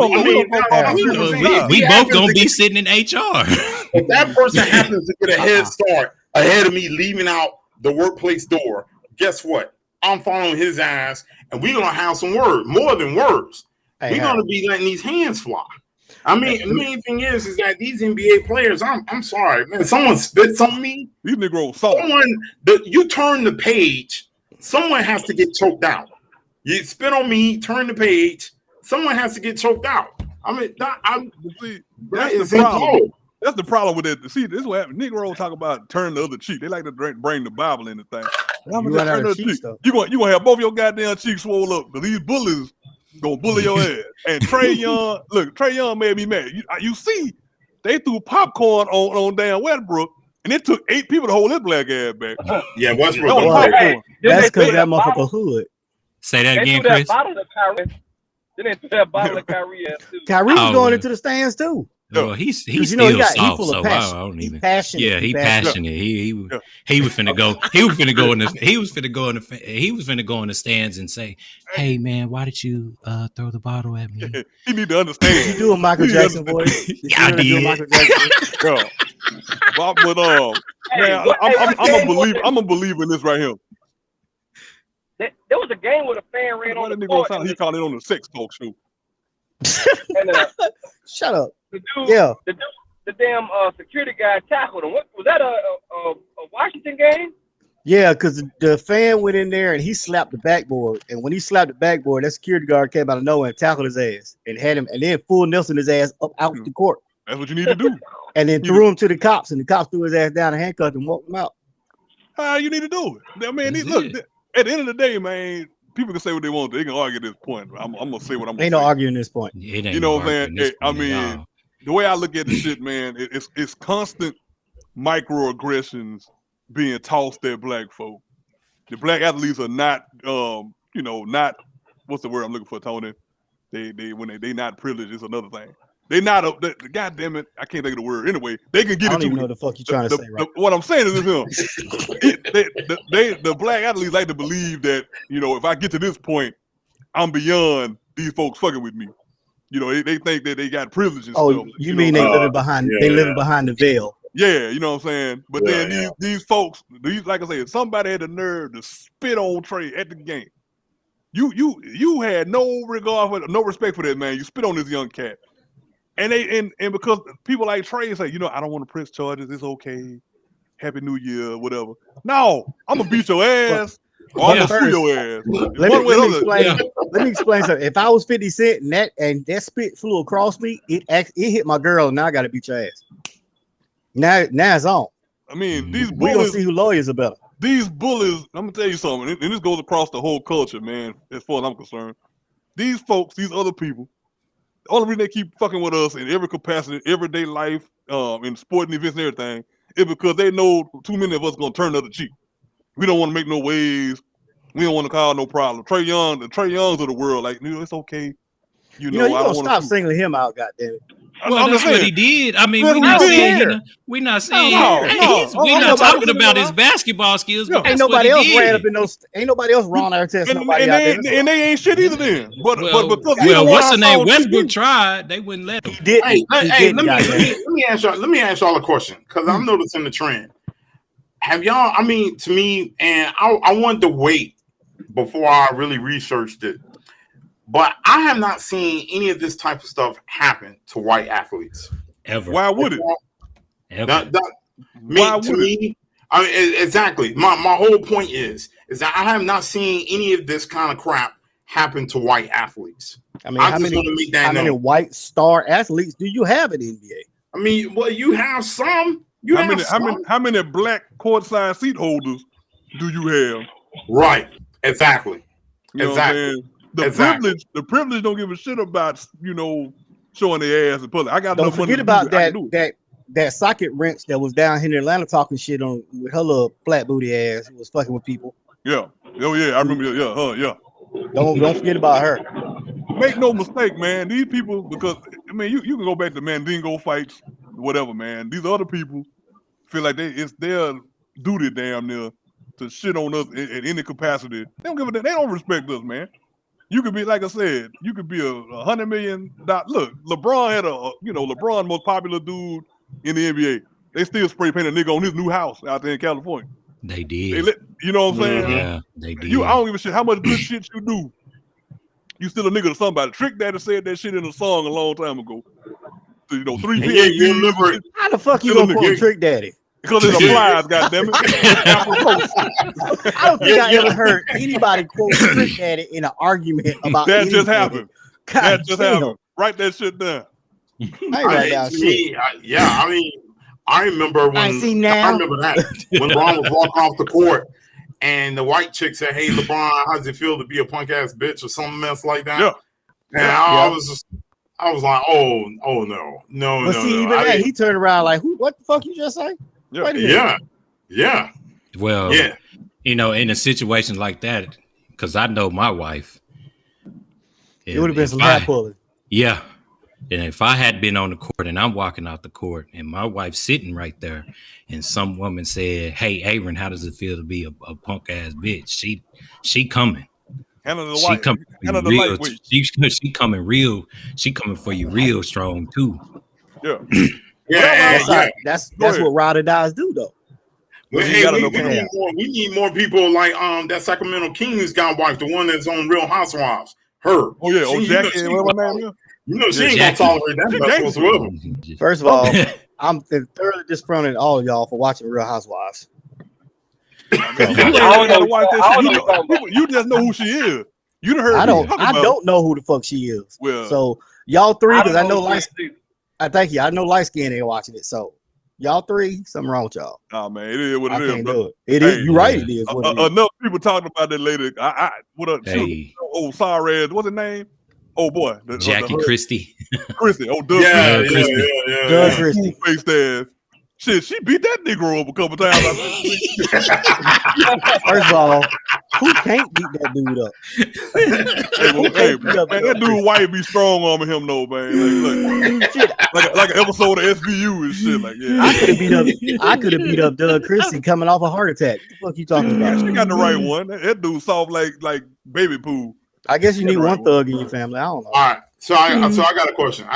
[SPEAKER 2] both gonna be sitting in HR.
[SPEAKER 4] If that person happens to get a head start ahead of me leaving out the workplace door, guess what? I'm following his ass, and we're gonna have some words, more than words. We're gonna be letting these hands fly. I mean, the main thing is that these NBA players, I'm sorry, man. Someone spits on me.
[SPEAKER 1] These Negroes,
[SPEAKER 4] you turn the page, someone has to get choked out. You spit on me, turn the page, someone has to get choked out. I mean,
[SPEAKER 1] that's the problem. That's the problem with it. See, this is what happens. Negroes talk about turn the other cheek. They like to bring the Bible in the thing. You gonna have both your goddamn cheeks swole up because these bullies gonna bully your ass. And Trae Young made me mad. You see, they threw popcorn on damn Westbrook, and it took 8 people to hold his black ass back.
[SPEAKER 4] Yeah, Westbrook.
[SPEAKER 3] That's because that motherfucker hood.
[SPEAKER 2] Say that again, Chris.
[SPEAKER 5] Then they threw that bottle of Kyrie ass too.
[SPEAKER 3] Kyrie was going into the stands too.
[SPEAKER 2] Well, he's still soft, so I don't even. Passionate. Yeah, he passionate. He was finna go. He was finna go in the stands and say, "Hey man, why did you throw the bottle at me?"
[SPEAKER 1] He need to understand.
[SPEAKER 3] Did you do a Michael Jackson voice?
[SPEAKER 2] Yeah, I did.
[SPEAKER 1] I'm a believer in this right here.
[SPEAKER 5] There was a game with a fan ran on the court.
[SPEAKER 1] He called it on the sex talk show.
[SPEAKER 5] And,
[SPEAKER 3] shut up.
[SPEAKER 5] The dude, the damn security guy tackled him. What was that? A Washington game?
[SPEAKER 3] Yeah, because the fan went in there and he slapped the backboard. And when he slapped the backboard, that security guard came out of nowhere and tackled his ass and had him, and then full Nelson his ass up out the court.
[SPEAKER 1] That's what you need to do.
[SPEAKER 3] And then threw him to the cops, and the cops threw his ass down and handcuffed him and walked him out.
[SPEAKER 1] You need to do it. I mean, look. At the end of the day, man, people can say what they want. They can argue this point. I'm gonna say what I'm gonna say.
[SPEAKER 3] Ain't no arguing this point.
[SPEAKER 1] You know what I'm saying? I mean, the way I look at the shit, man, it's constant microaggressions being tossed at black folk. The black athletes are not, not what's the word I'm looking for, Tony? They not privileged. It's another thing. They not God damn it, I can't think of the word. Anyway, they can get
[SPEAKER 3] I don't even know the fuck you trying to say. Right?
[SPEAKER 1] What I'm saying is the black athletes like to believe that if I get to this point, I'm beyond these folks fucking with me. They think that they got privilege and stuff.
[SPEAKER 3] You mean they living behind the veil?
[SPEAKER 1] Yeah, you know what I'm saying. But then these folks, like I said, somebody had the nerve to spit on Trae at the game. You had no regard for, no respect for that man. You spit on this young cat. And because people like Trae say, I don't want to press charges. It's okay. Happy New Year, whatever. No, I'm gonna beat your ass. Or I'm gonna sue your ass.
[SPEAKER 3] Let me explain something. If I was 50 Cent and that spit flew across me, it hit my girl, and now I gotta beat your ass. Now it's on.
[SPEAKER 1] I mean, these bullies.
[SPEAKER 3] We gonna see who lawyers are better.
[SPEAKER 1] These bullies. I'm gonna tell you something, and this goes across the whole culture, man. As far as I'm concerned, these folks, these other people. The only reason they keep fucking with us in every capacity, everyday life, in sporting events and everything, is because they know too many of us gonna turn the other cheek. We don't want to make no waves. We don't want to cause no problem. Trae Youngs of the world, like, it's okay.
[SPEAKER 3] You don't stop singling him out, goddammit.
[SPEAKER 2] Well, that's what he did. I mean, we're not saying we're not talking about his basketball skills. But
[SPEAKER 3] ain't nobody else ran up in those. Ain't nobody else run out there.
[SPEAKER 1] And they ain't shit either. Then, but
[SPEAKER 2] what's the name? Westbrook tried. They wouldn't let him.
[SPEAKER 3] He did.
[SPEAKER 4] Let me ask y'all a question because I'm noticing the trend. Have y'all? I mean, to me, and I wanted to wait before I really researched it. But I have not seen any of this type of stuff happen to white athletes.
[SPEAKER 2] Ever.
[SPEAKER 1] Why would it?
[SPEAKER 2] Ever.
[SPEAKER 4] Me, exactly. My whole point is is that I have not seen any of this kind of crap happen to white athletes.
[SPEAKER 3] I mean, how many white star athletes do you have in the NBA?
[SPEAKER 4] I mean, well, you have some.
[SPEAKER 1] How many black courtside seat holders do you have?
[SPEAKER 4] Right. Exactly.
[SPEAKER 1] You know the privilege don't give a shit about, showing their ass in public. I got
[SPEAKER 3] don't forget about that socket wrench that was down here in Atlanta talking shit with her little flat booty ass who was fucking with people.
[SPEAKER 1] Yeah. Oh yeah, I remember. Yeah.
[SPEAKER 3] Don't forget about her.
[SPEAKER 1] Make no mistake, man. These people, because I mean, you can go back to Mandingo fights, whatever, man. These other people feel like it's their duty, damn near, to shit on us in any capacity. They don't give a damn. They don't respect us, man. You could be, like I said, you could be $100 million. Look, LeBron had LeBron, most popular dude in the NBA. They still spray paint a nigga on his new house out there in California.
[SPEAKER 2] They did.
[SPEAKER 1] You know what I'm saying?
[SPEAKER 2] Yeah, they did.
[SPEAKER 1] I don't give a shit how much good shit you do. You still a nigga to somebody. Trick Daddy said that shit in a song a long time ago. So, 3
[SPEAKER 4] people. Yeah, you remember it.
[SPEAKER 3] How the fuck you gonna quote Trick Daddy?
[SPEAKER 1] Because it applies, goddammit.
[SPEAKER 3] I don't think I ever heard anybody quote Trick Daddy in an argument about
[SPEAKER 1] that.
[SPEAKER 3] Anything.
[SPEAKER 1] Just happened. That just happened. Write that shit down.
[SPEAKER 4] I remember when I remember that when LeBron was walking off the court and the white chick said, "Hey, LeBron, how does it feel to be a punk ass bitch or something else like that?"
[SPEAKER 1] Yeah.
[SPEAKER 4] And I was like, oh no.
[SPEAKER 3] But see, even that, he turned around like, what the fuck you just say?
[SPEAKER 4] Yeah.
[SPEAKER 2] Well, in a situation like that, because I know my wife,
[SPEAKER 3] it would have been some hat pulling.
[SPEAKER 2] Yeah. And if I had been on the court and I'm walking out the court and my wife's sitting right there and some woman said, "Hey, Aaron, how does it feel to be a punk ass bitch?" She coming. She coming real. She coming for you real strong too.
[SPEAKER 1] Yeah.
[SPEAKER 3] That's what ride or dies do though.
[SPEAKER 4] Well, we need more people like that Sacramento Kings got wife, the one that's on Real Housewives. Her.
[SPEAKER 1] Oh yeah, Jackie. What her name is?
[SPEAKER 4] She ain't gonna tolerate that whatsoever.
[SPEAKER 3] First of all, I'm thoroughly disappointed all of y'all for watching Real Housewives.
[SPEAKER 1] You just know who she is. You heard.
[SPEAKER 3] I don't know who the fuck she is.
[SPEAKER 1] Well,
[SPEAKER 3] so y'all three, because I know light. Thank you. I know light skin ain't watching it. So y'all three, something wrong with y'all.
[SPEAKER 1] Oh man, it is what it is.
[SPEAKER 3] Can't do it. It is. You're right. It is.
[SPEAKER 1] Enough people talking about that later. Sorry, what's his name? Oh boy,
[SPEAKER 2] Jackie Christie.
[SPEAKER 1] Christie. Oh, Doug.
[SPEAKER 3] Doug Christie.
[SPEAKER 1] Faced ass. Shit, she beat that nigga up a couple times.
[SPEAKER 3] First of all, who can't beat that dude up?
[SPEAKER 1] Man, that dude white be strong arming him though, man. Like an episode of SVU and shit. Like, yeah.
[SPEAKER 3] I could have beat up Doug Christie coming off a heart attack. What the fuck you talking about?
[SPEAKER 1] She got the right one. That dude soft like baby poo.
[SPEAKER 3] I guess you need one thug in your family. I don't know.
[SPEAKER 4] All right. So I got a question.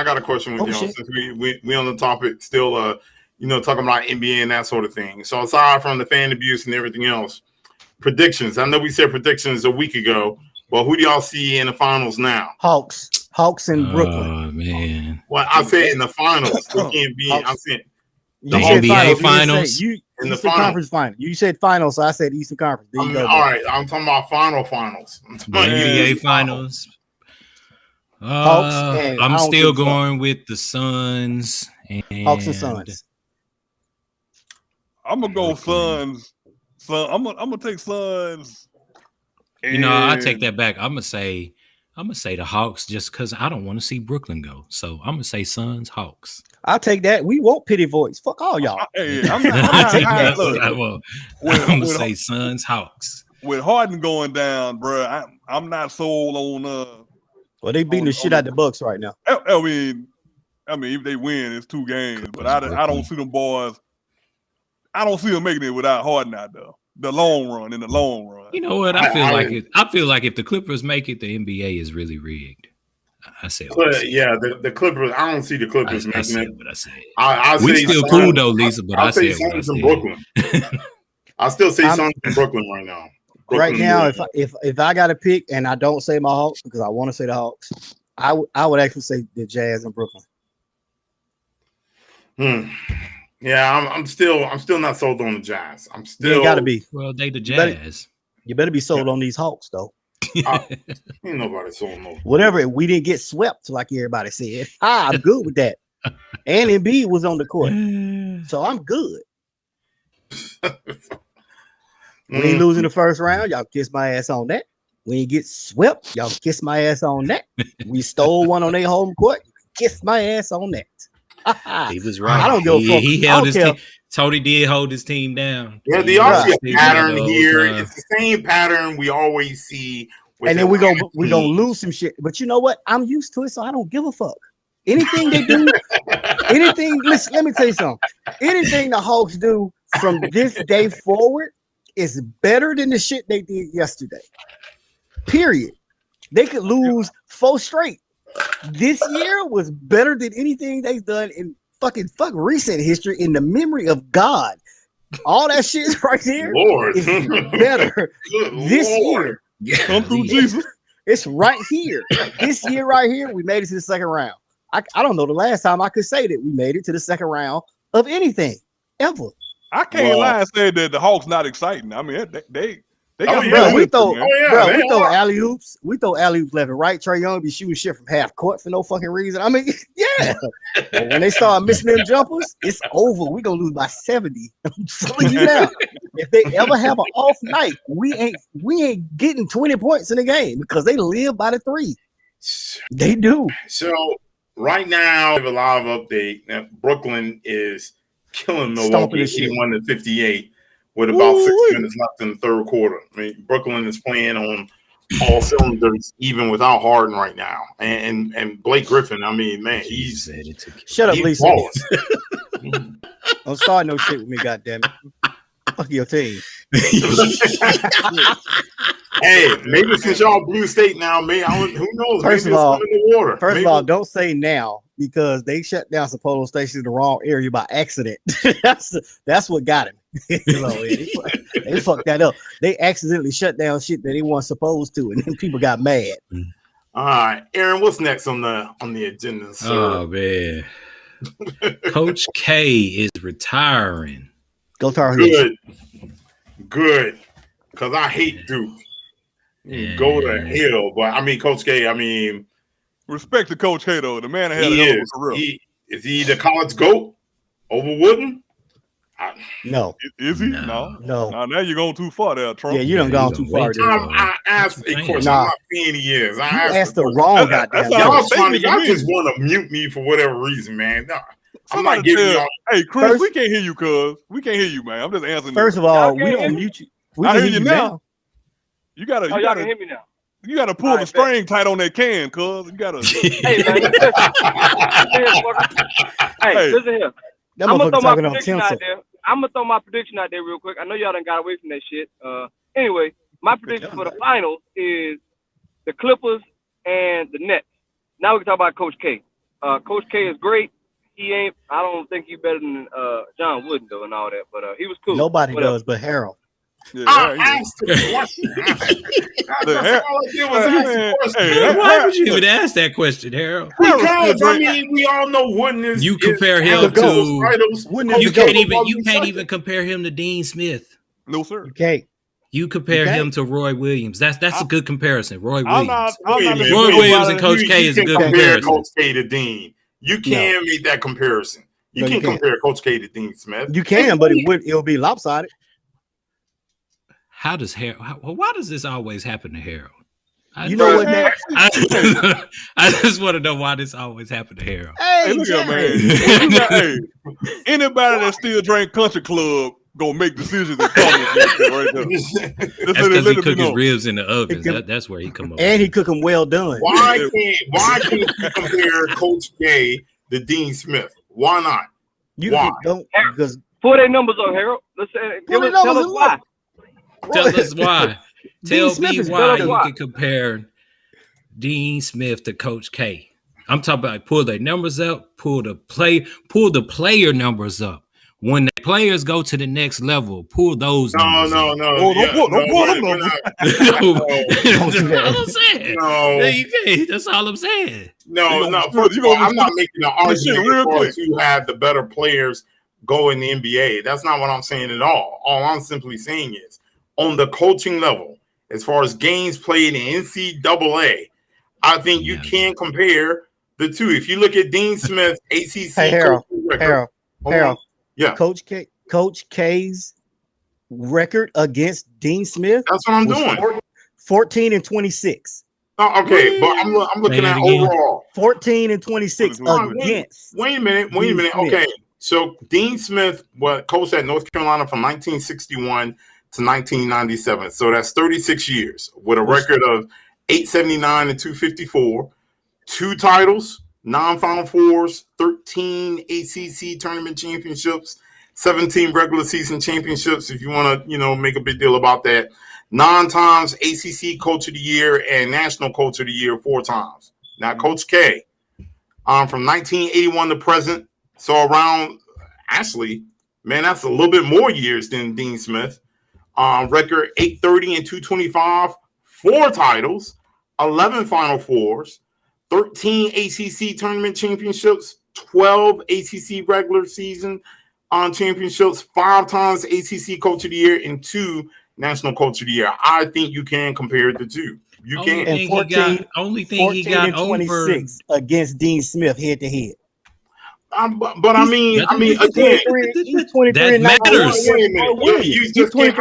[SPEAKER 4] With y'all since we on the topic still talking about NBA and that sort of thing. So aside from the fan abuse and everything else, predictions. I know we said predictions a week ago, but who do y'all see in the finals now?
[SPEAKER 3] Hawks in Brooklyn.
[SPEAKER 2] Oh man.
[SPEAKER 4] Well, I said in the finals. It can't be. I'm saying
[SPEAKER 2] the NBA finals.
[SPEAKER 3] In the conference final. You said finals, so I said Eastern Conference.
[SPEAKER 4] All right, I'm talking about finals.
[SPEAKER 2] NBA finals. I'm still going with the Suns and
[SPEAKER 3] Hawks and Suns.
[SPEAKER 1] I'm gonna go Suns. I'm gonna take Suns.
[SPEAKER 2] I take that back. I'm gonna say the Hawks just because I don't want to see Brooklyn go. So I'm gonna say Suns, Hawks.
[SPEAKER 3] I'll take that. We want pity voice. Fuck all y'all.
[SPEAKER 1] I'm
[SPEAKER 2] gonna say Suns, Hawks.
[SPEAKER 1] With Harden going down, bro, I'm not sold on.
[SPEAKER 3] Well, they beating the shit out the Bucks right now.
[SPEAKER 1] I mean, if they win, it's 2 games. But I don't see them boys. I don't see them making it without Harden out there. In the long run.
[SPEAKER 2] You know what? I feel like if the Clippers make it, the NBA is really rigged. I say,
[SPEAKER 4] the Clippers. I don't see the Clippers making it.
[SPEAKER 2] What I said. We still cool though, Lisa. But I say
[SPEAKER 4] Suns in Brooklyn. I still say Suns in Brooklyn right now.
[SPEAKER 3] Right now, if I got to pick, and I don't say my Hawks because I want to say the Hawks, I would actually say the Jazz in Brooklyn.
[SPEAKER 4] Yeah, I'm still not sold on the Jazz. I'm still
[SPEAKER 3] got to be.
[SPEAKER 2] Well, they the Jazz.
[SPEAKER 3] You better be sold on these Hawks, though.
[SPEAKER 4] Ain't nobody sold no.
[SPEAKER 3] Whatever. We didn't get swept like everybody said. I'm good with that. And Embiid was on the court, so I'm good. We ain't losing the first round. Y'all kiss my ass on that. We ain't get swept. Y'all kiss my ass on that. We stole one on their home court. Kiss my ass on that.
[SPEAKER 2] He was right.
[SPEAKER 3] I don't go.
[SPEAKER 2] He held his team. Tony did hold his team down.
[SPEAKER 4] Yeah, the obvious pattern here. It's the same pattern we always see.
[SPEAKER 3] And then we're gonna lose some shit. But you know what? I'm used to it, so I don't give a fuck. Anything they do, anything. Listen, let me tell you something. Anything the Hawks do from this day forward is better than the shit they did yesterday. Period. They could lose 4 straight. This year was better than anything they've done in fuck recent history in the memory of God. All that shit right here is better this year.
[SPEAKER 1] Come through Jesus.
[SPEAKER 3] It's right here. This year right here, we made it to the second round. I don't know the last time I could say that we made it to the second round of anything ever.
[SPEAKER 1] I can't lie and say that the Hawks not exciting. I mean, they got
[SPEAKER 3] we throw alley oops. We throw alley oops left and right. Trae Young be shooting shit from half court for no fucking reason. I mean, yeah. But when they start missing them jumpers, it's over. We gonna lose by 70. I'm telling you now. If they ever have an off night, we ain't getting 20 points in the game because they live by the 3. They do.
[SPEAKER 4] So right now, we have a live update. Brooklyn is killing Milwaukee 81-58 with about 6 minutes left in the third quarter. I mean, Brooklyn is playing on all cylinders, even without Harden right now. And Blake Griffin, I mean, man, he's
[SPEAKER 3] shut up, Lisa. Don't start no shit with me, goddammit. Fuck your team.
[SPEAKER 4] Hey, maybe since y'all Blue State now, who knows?
[SPEAKER 3] First of all, don't say now because they shut down some polo stations in the wrong area by accident. that's what got him. They fucked that up. They accidentally shut down shit that they weren't supposed to, and then people got mad.
[SPEAKER 4] All right, Aaron, what's next on the agenda, sir?
[SPEAKER 2] Oh man, Coach K is retiring.
[SPEAKER 3] Go Tar Heels.
[SPEAKER 4] Good, because I hate Duke. Go to hell, but I mean, Coach K. I mean,
[SPEAKER 1] respect to Coach K though. The man had a hell of a career.
[SPEAKER 4] Is he the college GOAT over Wooden?
[SPEAKER 3] No.
[SPEAKER 1] Is he? No. Now you're going too far there, Trump.
[SPEAKER 3] Yeah, you done gone too far.
[SPEAKER 4] I asked a question. I'm not saying he is. I asked
[SPEAKER 3] the wrong goddamn.
[SPEAKER 4] Y'all just want to mute me for whatever reason, man. No, I'm not giving y'all.
[SPEAKER 1] Hey, Chris, we can't hear you, cuz. We can't hear you, man. I'm just answering.
[SPEAKER 3] First of all, we don't mute you.
[SPEAKER 1] I hear you now. You gotta
[SPEAKER 5] hear me now.
[SPEAKER 1] You gotta pull the string tight on that can, cuz. You gotta.
[SPEAKER 5] Hey, man. Hey, listen here. I'm gonna throw my prediction out there. I'm gonna throw my prediction out there real quick. I know y'all done got away from that shit. Anyway, my prediction for the finals is the Clippers and the Nets. Now we can talk about Coach K. Coach K is great. I don't think he's better than John Wooden though and all that, but he was cool.
[SPEAKER 3] Nobody does but Harold.
[SPEAKER 4] Yeah, I asked the question.
[SPEAKER 2] Why would you even ask that question, Harold?
[SPEAKER 4] Because I mean, we all know Wooden is.
[SPEAKER 2] You compare him to. You can't even compare him to Dean Smith.
[SPEAKER 1] No, sir.
[SPEAKER 3] You can't.
[SPEAKER 2] You compare him to Roy Williams. That's a good comparison. Roy Williams.
[SPEAKER 1] Roy
[SPEAKER 2] Williams and Coach K is a good comparison.
[SPEAKER 4] Coach K to Dean. You can make that comparison. You can compare Coach K to Dean Smith.
[SPEAKER 3] You can, but it'll be lopsided.
[SPEAKER 2] Why does this always happen to Harold? I just want to know why this always happened to Harold.
[SPEAKER 3] Hey,
[SPEAKER 1] look at man. Anybody that still drink Country Club gonna make decisions that come right there.
[SPEAKER 2] That's because he cook his ribs in the oven. That's where he come up.
[SPEAKER 3] And he cook them well done.
[SPEAKER 4] Why can't you compare Coach K to Dean Smith? Why not?
[SPEAKER 3] Why? Don't because
[SPEAKER 5] pull their numbers on Harold. Let's tell us why.
[SPEAKER 2] Tell us why. Tell me why you can compare Dean Smith to Coach K. I'm talking about pull their numbers up, pull the player numbers up. When the players go to the next level, pull those numbers up.
[SPEAKER 1] Don't pull them numbers.
[SPEAKER 2] That's all I'm saying. No, you can't. That's all I'm saying.
[SPEAKER 4] No. First of all, I'm not making an argument for who had the better players go in the NBA. That's not what I'm saying at all. All I'm simply saying is, on the coaching level, as far as games played in NCAA, I think you can compare the two. If you look at Dean Smith, ACC
[SPEAKER 3] Harold,
[SPEAKER 4] yeah,
[SPEAKER 3] Coach K's record against Dean Smith.
[SPEAKER 4] That's what I'm doing.
[SPEAKER 3] 14-26.
[SPEAKER 4] Oh, okay, but I'm looking at overall
[SPEAKER 3] 14-26 against.
[SPEAKER 4] Wait a minute. Okay, so Dean Smith coached at North Carolina from 1961 to 1997. So that's 36 years with a record of 879 and 254, 2 titles, 9 Final Fours, 13 ACC tournament championships, 17 regular season championships. If you want to, make a big deal about that. 9 times ACC Coach of the Year and National Coach of the Year 4 times. Now, Coach K, from 1981 to present, so around, actually, man, that's a little bit more years than Dean Smith. Record 830 and 225, 4 titles, 11 Final Fours, 13 ACC tournament championships, 12 ACC regular season championships, 5 times ACC Coach of the Year, and 2 National Coach of the Year. I think you can compare the two. You can.
[SPEAKER 3] And only thing he got over against Dean Smith head to head.
[SPEAKER 4] But I mean, again,
[SPEAKER 3] he's 23
[SPEAKER 2] that matters.
[SPEAKER 4] You just can't.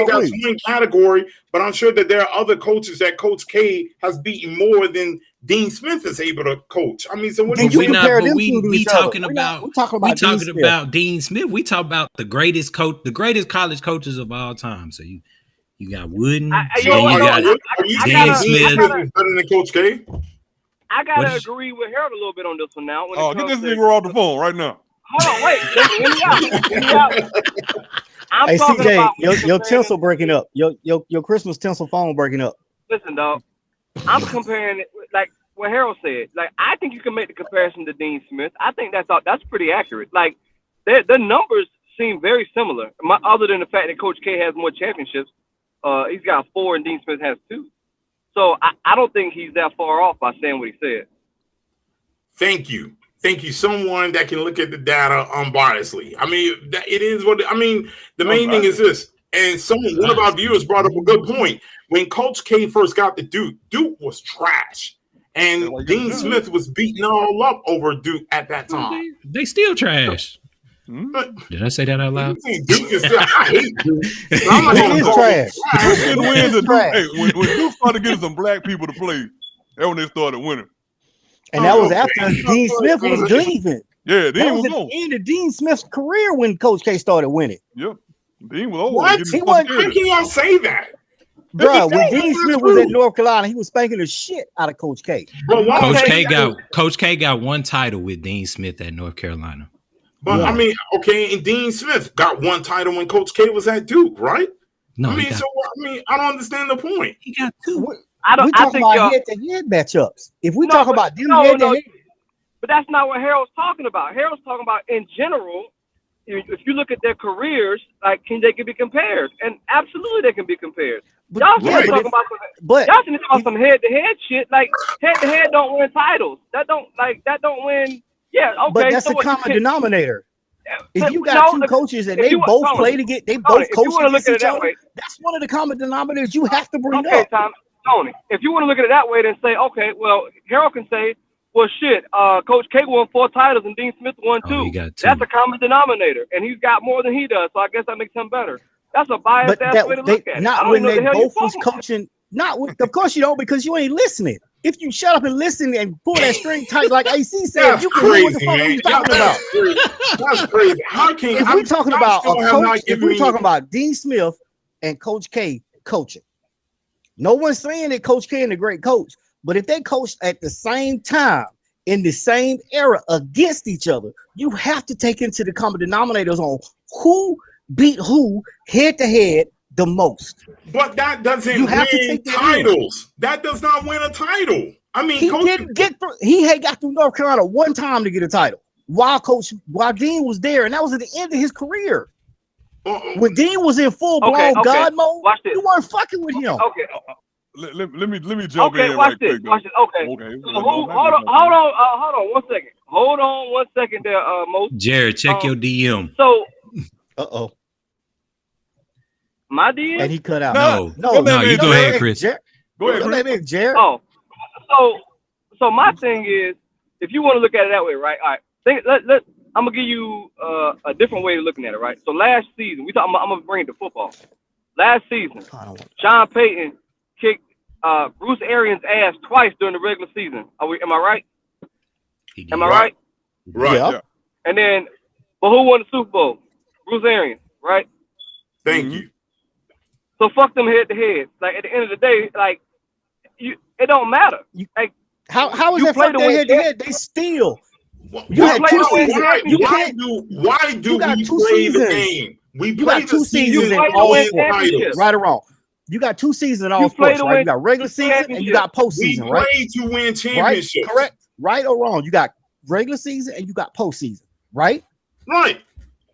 [SPEAKER 4] That's one category. But I'm sure that there are other coaches that Coach K has beaten more than Dean Smith is able to coach. I mean, so what do you
[SPEAKER 3] compare them to
[SPEAKER 2] we
[SPEAKER 3] each other?
[SPEAKER 2] Talking about Dean Smith. We talk about the greatest college coaches of all time. So you got Wooden,
[SPEAKER 4] Dean Smith better than Coach K.
[SPEAKER 5] I gotta agree with Harold a little bit on this one now.
[SPEAKER 1] Get this nigga off the phone right now.
[SPEAKER 5] Hold on, wait. Hear me out.
[SPEAKER 3] Hey, CJ, your tinsel breaking up. Your Christmas tinsel phone breaking up.
[SPEAKER 5] Listen, dog. I'm comparing it like what Harold said. Like, I think you can make the comparison to Dean Smith. I think that's pretty accurate. Like, the numbers seem very similar. Other than the fact that Coach K has more championships, he's got 4 and Dean Smith has 2. So I don't think he's that far off by saying what he said.
[SPEAKER 4] Thank you. Someone that can look at the data unbiasedly. I mean, it is what the main thing is this. And one of our viewers brought up a good point. When Coach K first got to Duke was trash. And Dean Smith was beating all up over Duke at that time.
[SPEAKER 2] They still trash. Did I say that out loud?
[SPEAKER 4] Duke is still, I hate Duke.
[SPEAKER 3] Duke is trash.
[SPEAKER 1] Hey, when Duke started getting some black people to play, that's when they started winning.
[SPEAKER 3] And that was after Dean Smith was leaving.
[SPEAKER 1] Yeah, Dean was
[SPEAKER 3] at the end of Dean Smith's career when Coach K started winning.
[SPEAKER 1] Yep. Dean was old.
[SPEAKER 4] What? How can y'all say that?
[SPEAKER 3] Bro, when Dean Smith was at North Carolina, he was spanking the shit out of Coach K.
[SPEAKER 2] Coach K got 1 title with Dean Smith at North Carolina.
[SPEAKER 4] But I mean, okay, and Dean Smith got 1 title when Coach K was at Duke, right?
[SPEAKER 2] No,
[SPEAKER 4] I don't understand the point.
[SPEAKER 2] He got 2.
[SPEAKER 3] We talk about head-to-head matchups. If we talk about them head-to-head,
[SPEAKER 5] but that's not what Harold's talking about. Harold's talking about in general. If you look at their careers, like they can be compared, and absolutely they can be compared. Y'all talking about some head-to-head shit. Like head-to-head don't win titles. That don't win. Yeah, okay.
[SPEAKER 3] But that's the common denominator. If you got 2 coaches and they both play to get, they both coach against each other, that's one of the common denominators you have to bring up.
[SPEAKER 5] Tony, if you want to look at it that way, then say, okay, well, Harold can say, well, shit, Coach K won 4 titles and Dean Smith won 2. That's a common denominator, and he's got more than he does, so I guess that makes him better. That's a biased ass way to look at it.
[SPEAKER 3] Not when they both was coaching. Of course you don't, because you ain't listening. If you shut up and listen and pull that string tight, like AC said, you can hear what the fuck he's talking about.
[SPEAKER 4] That's crazy.
[SPEAKER 3] If we're talking about a coach, if we're talking about Dean Smith and Coach K coaching, no one's saying that Coach K is a great coach, but if they coached at the same time in the same era against each other, you have to take into the common denominators on who beat who head to head the most.
[SPEAKER 4] But that doesn't win titles. That does not win a title. I mean,
[SPEAKER 3] he had got through North Carolina 1 time to get a title while Dean was there, and that was at the end of his career. When Dean was in full blown God mode, you weren't fucking with him.
[SPEAKER 5] Okay.
[SPEAKER 1] Let me jump in
[SPEAKER 5] watch
[SPEAKER 1] right
[SPEAKER 5] this. Watch this. Okay. Hold on 1 second. Hold on 1 second there, Mo.
[SPEAKER 2] Jared, check your DM.
[SPEAKER 5] So My DM?
[SPEAKER 3] And he cut out.
[SPEAKER 2] No, you go ahead, Chris.
[SPEAKER 1] Go ahead,
[SPEAKER 3] Jared.
[SPEAKER 5] Oh, so my thing is, if you want to look at it that way, right? All right. I'm gonna give you a different way of looking at it, right? So last season, I'm gonna bring it to football. Last season, Sean Payton kicked Bruce Arians' ass twice during the regular season. Am I right? Am I right?
[SPEAKER 4] Right.
[SPEAKER 1] Yeah.
[SPEAKER 5] And then, but who won the Super Bowl? Bruce Arians, right?
[SPEAKER 4] Thank you.
[SPEAKER 5] So fuck them head to head. Like at the end of the day, like it don't matter. Like
[SPEAKER 3] how is that fuck their head to head? They steal. You had 2 seasons.
[SPEAKER 4] Why do we play the game? We got
[SPEAKER 3] 2 seasons in all sports, right or wrong. You got 2 seasons in all sports, right? You got regular season and you got postseason, right?
[SPEAKER 4] We play to win championships.
[SPEAKER 3] Right? Correct. Right or wrong? You got regular season and you got postseason, right?
[SPEAKER 4] Right.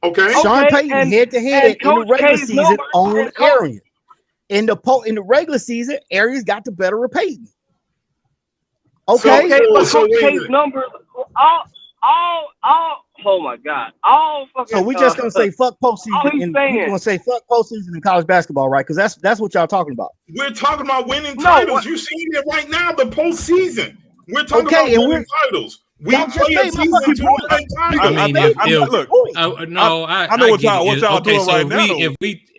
[SPEAKER 4] Okay.
[SPEAKER 3] Sean Payton head to head in the regular season on Arians. In the regular season, Arians got the better of Payton. Okay.
[SPEAKER 5] But Coach K's numbers, all. Oh my God! All fucking.
[SPEAKER 3] So we just gonna say fuck postseason, and we're gonna say fuck postseason in college basketball, right? Because that's what y'all talking about.
[SPEAKER 4] We're talking about winning titles. You're seeing it right now, the postseason. We're talking about winning titles. We play a season to win titles.
[SPEAKER 2] I mean, I know what y'all doing right now.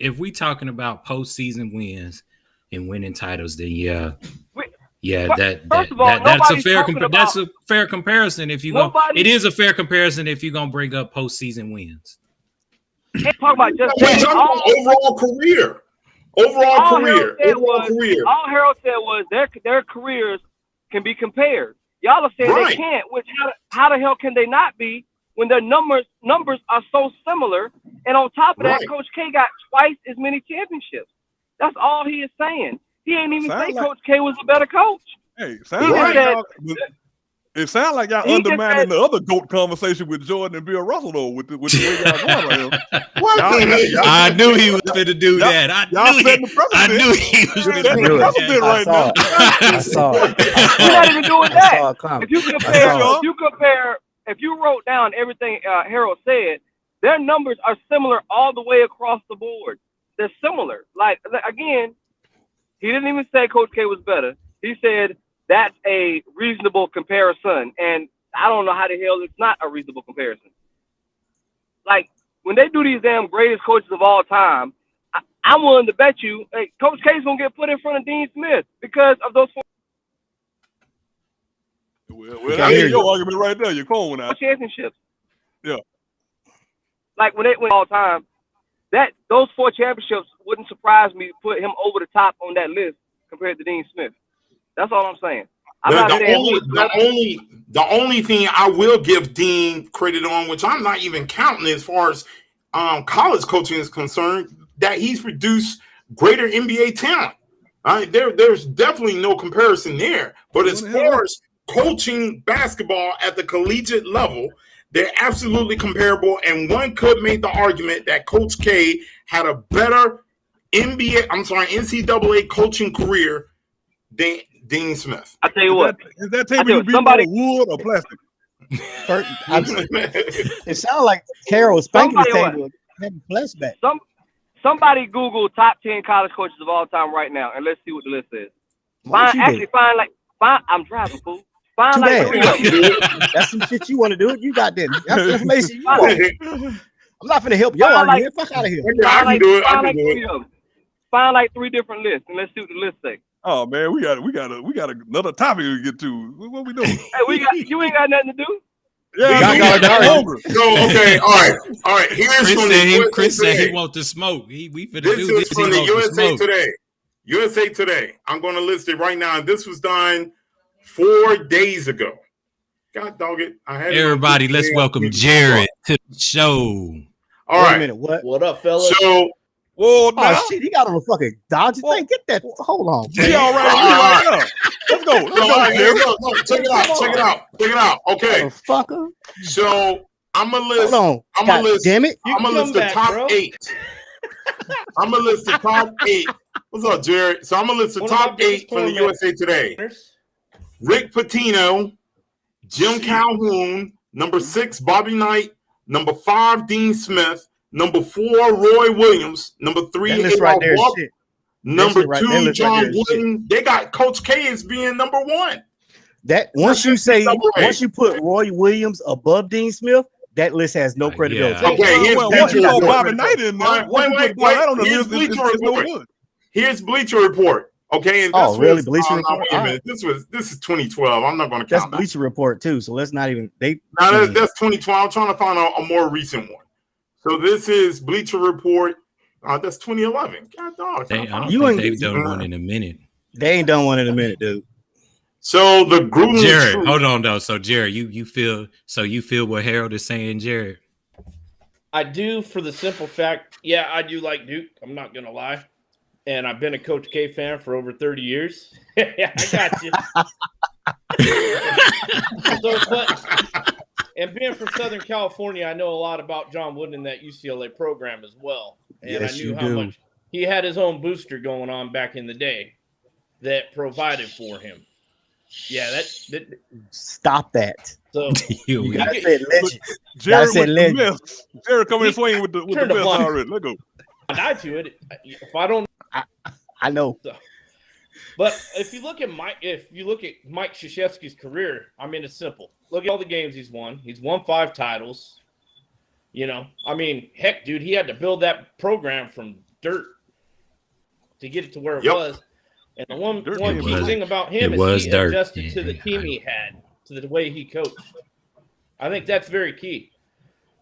[SPEAKER 2] If we talking about postseason wins and winning titles, then yeah. That's a fair comparison. If you it is a fair comparison if you're gonna bring up postseason wins.
[SPEAKER 5] Talk about just
[SPEAKER 4] overall career. All
[SPEAKER 5] Harold said was their careers can be compared. Y'all are saying they can't. Which how the hell can they not be when their numbers are so similar? And on top of that, Coach K got twice as many championships. That's all he is saying. He ain't even say Coach K was a better coach.
[SPEAKER 1] Hey, it sounds like y'all undermining the other GOAT conversation with Jordan and Bill Russell, though, with the way y'all going right here.
[SPEAKER 2] I knew he was going to do that. I knew he was going to do that
[SPEAKER 1] right now.
[SPEAKER 3] I saw it.
[SPEAKER 5] We're not even doing that. If you wrote down everything Harold said, their numbers are similar all the way across the board. They're similar. Like, again, he didn't even say Coach K was better. He said that's a reasonable comparison. And I don't know how the hell it's not a reasonable comparison. Like, when they do these damn greatest coaches of all time, I'm willing to bet you, hey, Coach K's going to get put in front of Dean Smith because of those four.
[SPEAKER 1] Well, I hear your argument right there. You're calling out
[SPEAKER 5] championships.
[SPEAKER 1] Yeah.
[SPEAKER 5] Like, when they win all time, those 4 championships wouldn't surprise me to put him over the top on that list compared to Dean Smith. That's all I'm saying.
[SPEAKER 4] The only thing I will give Dean credit on, which I'm not even counting as far as college coaching is concerned, that he's produced greater NBA talent. There's definitely no comparison there. But as far as coaching basketball at the collegiate level, they're absolutely comparable, and one could make the argument that Coach K had a better NCAA coaching career than Dean Smith.
[SPEAKER 5] I tell you what,
[SPEAKER 1] is that table you beat more wood or plastic?
[SPEAKER 3] It sounds like Carol was spanking the table and flashback.
[SPEAKER 5] Somebody Google top 10 college coaches of all time right now, and let's see what the list is. I'm driving, fool. Find like 3 of them.
[SPEAKER 3] That's some shit you want to do. You got that. That's information you want. I'm not gonna help your argument. Fuck out of here.
[SPEAKER 4] I can do it.
[SPEAKER 5] Find like 3 different lists, and let's see what the list say.
[SPEAKER 1] Oh man, we got another topic to get to. What we doing?
[SPEAKER 5] Hey, you ain't got nothing to do.
[SPEAKER 1] Yeah,
[SPEAKER 4] okay, all right. Here's
[SPEAKER 2] Chris said he wants to smoke. We finna do this.
[SPEAKER 4] This is from the USA Today. USA Today. I'm going to list it right now. And this was done 4 days ago. God dog it.
[SPEAKER 2] Everybody, let's welcome Jared to the show.
[SPEAKER 4] All right.
[SPEAKER 3] Wait a minute. What
[SPEAKER 6] up, fellas?
[SPEAKER 4] So,
[SPEAKER 3] shit, he got on a fucking Dodger thing. Get that. Hold on.
[SPEAKER 1] He all right. Let's go.
[SPEAKER 4] Look, check it out. Okay.
[SPEAKER 3] Fucker.
[SPEAKER 4] So I'm gonna list.
[SPEAKER 3] Hold on. Damn it.
[SPEAKER 4] I'm gonna list the top 8. I'm gonna list the top 8. What's up, Jared? So I'm gonna list the top 8 from the USA Today. Rick Pitino, Jim Calhoun, number 6, Bobby Knight, number 5, Dean Smith, Number 4, Roy Williams. Number 3,
[SPEAKER 3] right there, shit.
[SPEAKER 4] Number 2, John Wooden. They got Coach K as being number 1.
[SPEAKER 3] That once you put Roy Williams above Dean Smith, that list has no credibility.
[SPEAKER 4] Yeah. Okay,
[SPEAKER 1] once you throw Bobby Knight in there,
[SPEAKER 4] here's Bleacher Report. Okay, and
[SPEAKER 3] this really Bleacher Report?
[SPEAKER 4] This is 2012. I'm not going to count.
[SPEAKER 3] That's Bleacher Report too. So let's not even
[SPEAKER 4] that's 2012. I'm trying to find a more recent one. So this is Bleacher Report. That's 2011. God dog.
[SPEAKER 2] They've done one in a minute.
[SPEAKER 3] They ain't done one in a minute, dude.
[SPEAKER 4] So the Gruden
[SPEAKER 2] Jared, hold on though. So Jared, you feel what Harold is saying, Jared?
[SPEAKER 6] I do, for the simple fact, I do like Duke. I'm not gonna lie, and I've been a Coach K fan for over 30 years. I got you. And being from Southern California, I know a lot about John Wooden and that UCLA program as well, and I knew how much he had his own booster going on back in the day that provided for him. Yeah, that
[SPEAKER 3] stop that.
[SPEAKER 6] So
[SPEAKER 3] you gotta say legend.
[SPEAKER 1] Jared coming in swinging with the best already. Let go.
[SPEAKER 6] I died to it. If I don't,
[SPEAKER 3] I know.
[SPEAKER 6] So. But if you look at Mike Krzyzewski's career, I mean, it's simple. Look at all the games he's won. He's won 5 titles. I mean, heck, dude, he had to build that program from dirt to get it to where it was. And the one key thing about him is he adjusted to the team he had, to the way he coached. I think that's very key.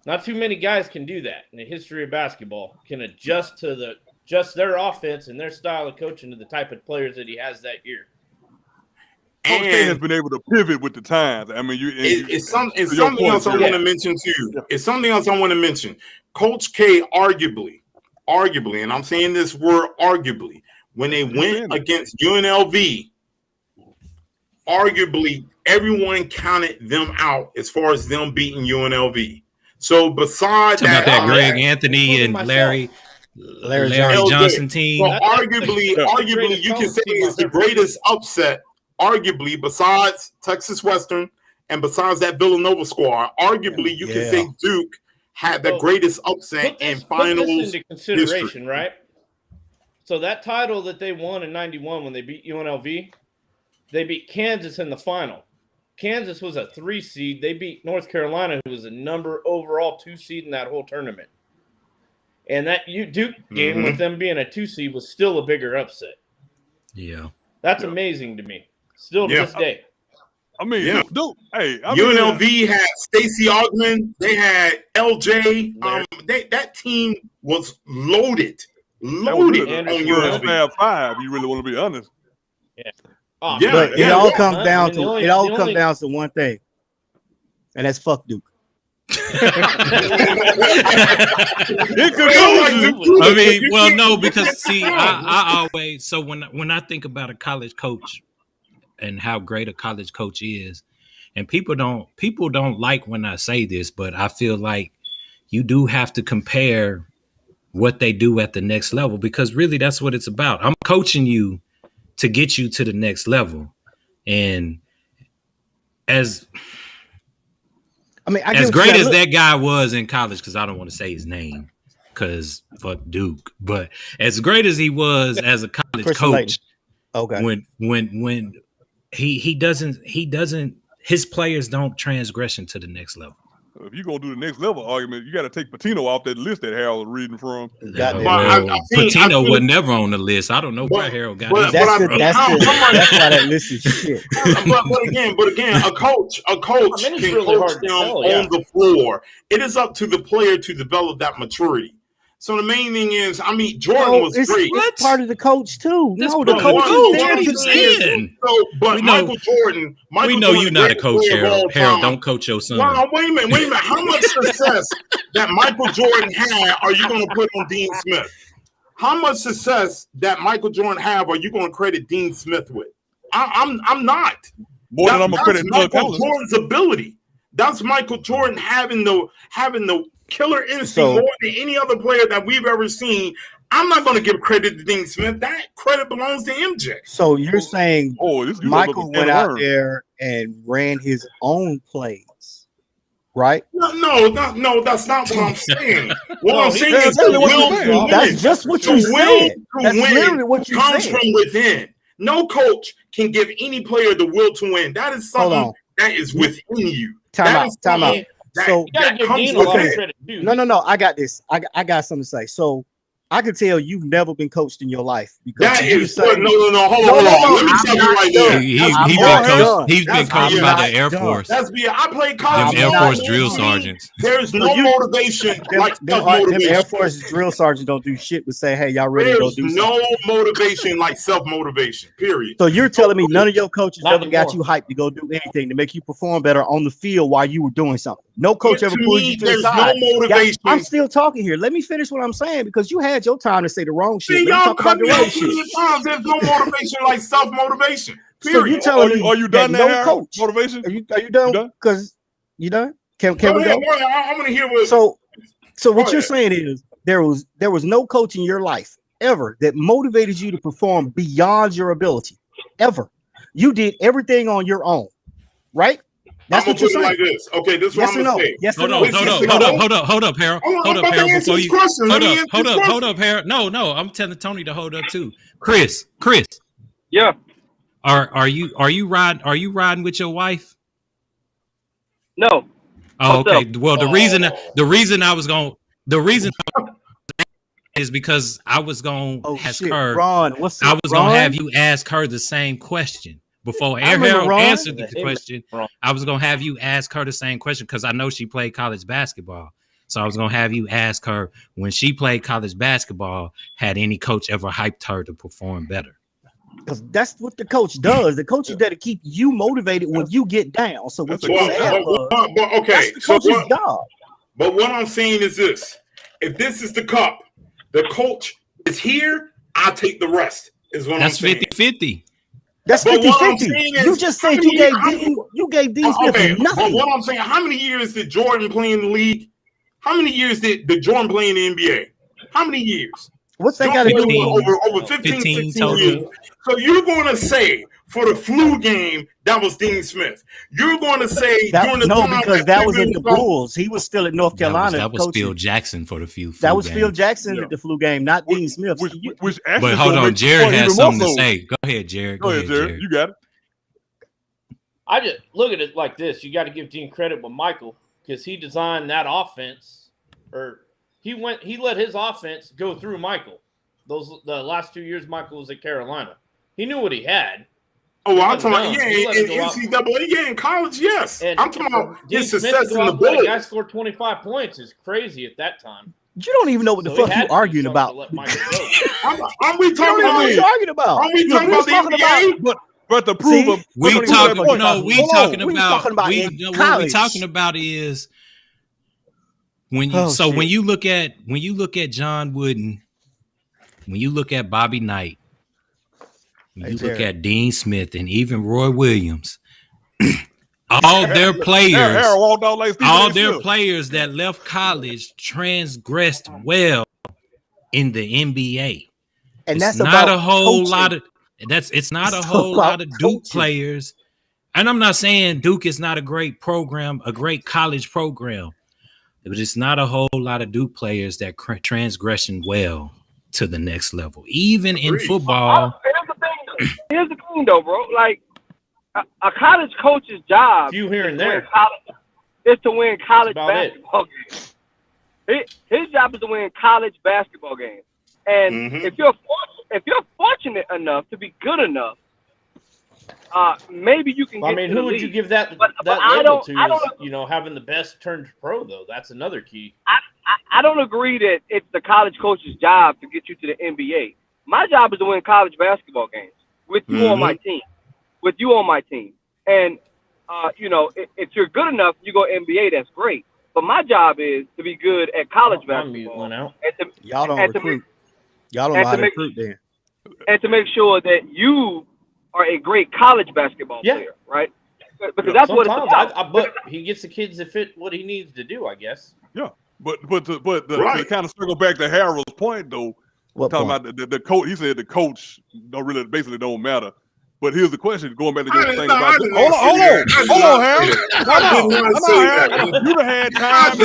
[SPEAKER 6] Not too many guys can do that in the history of basketball, can adjust to their offense and their style of coaching to the type of players that he has that year.
[SPEAKER 1] Coach K has been able to pivot with the times. I mean,
[SPEAKER 4] it's something else I want to mention too. It's something else I want to mention. Coach K arguably, and I'm saying this word arguably, when they went against UNLV, arguably everyone counted them out as far as them beating UNLV. So besides
[SPEAKER 2] that Greg Anthony and Larry Johnson team,
[SPEAKER 4] so arguably you can say it's the greatest upset. Arguably, besides Texas Western and besides that Villanova squad, arguably you can say Duke had the greatest upset in finals. Put this into consideration, history.
[SPEAKER 6] Right? So that title that they won in 91 when they beat UNLV, they beat Kansas in the final. Kansas was a 3 seed. They beat North Carolina, who was a overall 2 seed in that whole tournament. And that Duke game with them being a 2 seed was still a bigger upset.
[SPEAKER 2] Yeah.
[SPEAKER 6] That's amazing to me. Still to this day.
[SPEAKER 1] I mean, Duke. Hey,
[SPEAKER 4] UNLV had Stacey Augmon. They had LJ. That team was loaded. Loaded on
[SPEAKER 1] UNLV. 5. You really want to be honest?
[SPEAKER 6] Yeah.
[SPEAKER 3] But it all comes down to one thing, and that's fuck Duke.
[SPEAKER 2] I mean, well, no, because see, I always when I think about a college coach and how great a college coach is, and people don't like when I say this, but I feel like you do have to compare what they do at the next level, because really that's what it's about. I'm coaching you to get you to the next level, and as great as that guy was in college, because I don't want to say his name, because fuck Duke, but as great as he was as a college coach, when he doesn't his players don't transgression to the next level.
[SPEAKER 1] If you're gonna do the next level argument, you got to take Patino off that list that Harold was reading from.
[SPEAKER 2] Patino was never on the list. I don't know why Harold got it.
[SPEAKER 3] That's why that list is shit.
[SPEAKER 4] but again, a coach can coach them on the floor. It is up to the player to develop that maturity. So the main thing is, I mean, Jordan was great.
[SPEAKER 3] It's part of the coach too.
[SPEAKER 2] Michael
[SPEAKER 4] Jordan.
[SPEAKER 2] We know you're not a coach, Harold. Harold, don't coach your son.
[SPEAKER 4] Wow, wait a minute. How much success that Michael Jordan had are you going to put on Dean Smith? How much success that Michael Jordan have are you going to credit Dean Smith with? I'm not.
[SPEAKER 1] More than I'm going to credit
[SPEAKER 4] Michael Jordan's ability. That's Michael Jordan having the killer instinct more than any other player that we've ever seen. I'm not going to give credit to Dean Smith. That credit belongs to MJ.
[SPEAKER 3] So you're saying Michael went out there and ran his own plays right?
[SPEAKER 4] No, that's not what I'm saying. What I'm saying is the will to win.
[SPEAKER 3] That's just what you said. That's literally what you
[SPEAKER 4] comes
[SPEAKER 3] said.
[SPEAKER 4] from within. No coach can give any player the will to win. That is something that is within you.
[SPEAKER 3] Time out.
[SPEAKER 6] So you gotta give Dean a lot of credit too.
[SPEAKER 3] No. I got this. I got something to say. So I can tell you've never been coached in your life because
[SPEAKER 4] that is no. Hold on. Let me tell you right
[SPEAKER 2] now. He's been coached by the Air Force.
[SPEAKER 4] That's I played college.
[SPEAKER 2] Them Air Force drill sergeants.
[SPEAKER 4] There's no motivation like self-motivation.
[SPEAKER 3] Them Air Force drill sergeants don't do shit but say, "Hey, y'all ready to go do something?"
[SPEAKER 4] There's no motivation like self-motivation. Period.
[SPEAKER 3] So you're telling me none of your coaches ever got you hyped to go do anything to make you perform better on the field while you were doing something? No coach ever pulled you to the side.
[SPEAKER 4] No motivation.
[SPEAKER 3] I'm still talking here. Let me finish what I'm saying because you had your time to say the wrong shit.
[SPEAKER 4] Y'all cut me off times. There's no motivation like self-motivation. Period.
[SPEAKER 3] So you telling me
[SPEAKER 1] are you done
[SPEAKER 3] no
[SPEAKER 1] there?
[SPEAKER 3] Coach.
[SPEAKER 1] Motivation?
[SPEAKER 3] Are you done? Because you done? Can we go?
[SPEAKER 4] I'm gonna hear what.
[SPEAKER 3] So what you're saying is there was no coach in your life ever that motivated you to perform beyond your ability. Ever. You did everything on your own, right? That's what you're saying.
[SPEAKER 4] Like this. Okay, this is what I'm gonna say.
[SPEAKER 3] Yes
[SPEAKER 2] hold up, Harold. Hold up, Harold. No, I'm telling Tony to hold up too. Chris.
[SPEAKER 5] Yeah.
[SPEAKER 2] Are you riding with your wife?
[SPEAKER 5] No.
[SPEAKER 2] Oh, okay. Well, the reason is because I was gonna ask her.
[SPEAKER 3] Ron,
[SPEAKER 2] I was gonna have you ask her the same question. Before Harold answered the question, I was going to have you ask her the same question because I know she played college basketball. So I was going to have you ask her when she played college basketball, had any coach ever hyped her to perform better?
[SPEAKER 3] Because that's what the coach does. The coach is there to keep you motivated when you get down. So what you're saying
[SPEAKER 4] okay,
[SPEAKER 3] that's the coach's job.
[SPEAKER 4] But what I'm saying is this. If this is the cup, the coach is here, I'll take the rest. Is what
[SPEAKER 2] that's
[SPEAKER 4] I'm saying.
[SPEAKER 2] 50-50.
[SPEAKER 3] That's 50-50. You just said you gave Dean Smith nothing.
[SPEAKER 4] But what I'm saying, how many years did Jordan play in the league? How many years did Jordan play in the NBA? How many years?
[SPEAKER 3] What's that got to do
[SPEAKER 4] with over 15 16 years? So you're going to say for the flu game that was Dean Smith. You're going to say
[SPEAKER 3] because that was at the Bulls. He was still at North Carolina.
[SPEAKER 2] That was Phil Jackson for the flu.
[SPEAKER 3] That was Phil Jackson at the flu game, not Dean Smith.
[SPEAKER 2] But hold on, Jared has something to say. Go ahead, Jared.
[SPEAKER 1] Go ahead, Jared. You got it.
[SPEAKER 6] I just look at it like this. You got to give Dean credit with Michael because he designed that offense, or he let his offense go through Michael. The last 2 years Michael was at Carolina. He knew what he had.
[SPEAKER 4] Oh, I'm talking about, in NCAA, in college, yes. And I'm talking about his success in the Bulls.
[SPEAKER 6] The guy scored 25 points is crazy at that time.
[SPEAKER 3] You don't even know what the fuck you're arguing about.
[SPEAKER 4] Aren't we talking about
[SPEAKER 3] what you're arguing about?
[SPEAKER 4] Aren't we talking about the NBA?
[SPEAKER 1] But to prove
[SPEAKER 2] we talking about is when you when you look at John Wooden, when you look at Bobby Knight, when you look at Dean Smith and even Roy Williams, all their players that left college transgressed well in the NBA.
[SPEAKER 3] And that's
[SPEAKER 2] not a whole lot of it's not a whole lot of Duke players. And I'm not saying Duke is not a great program, a great college program, but it's not a whole lot of Duke players that transgression well to the next level, even in football.
[SPEAKER 5] Here's the thing, though, bro. Like a college coach's job
[SPEAKER 6] is
[SPEAKER 5] to win college basketball games. His job is to win college basketball games. And if you're fortunate enough to be good enough, maybe you can get to the
[SPEAKER 6] who would
[SPEAKER 5] league.
[SPEAKER 6] You give that label to? Having the best turned pro, though. That's another key.
[SPEAKER 5] I don't agree that it's the college coach's job to get you to the NBA. My job is to win college basketball games with you on my team. And, if you're good enough, you go NBA, that's great. But my job is to be good at college basketball.
[SPEAKER 3] Y'all don't recruit. Y'all don't know how to recruit then.
[SPEAKER 5] And to make sure that you are a great college basketball player, right? Because that's what it's about.
[SPEAKER 6] But he gets the kids to fit what he needs to do, I guess.
[SPEAKER 1] Yeah. But to kind of circle back to Harold's point, though, talking about the coach, he said the coach don't matter. But here's the question: going back to your thing about this. Hold on, Harold. Harold. You done had time.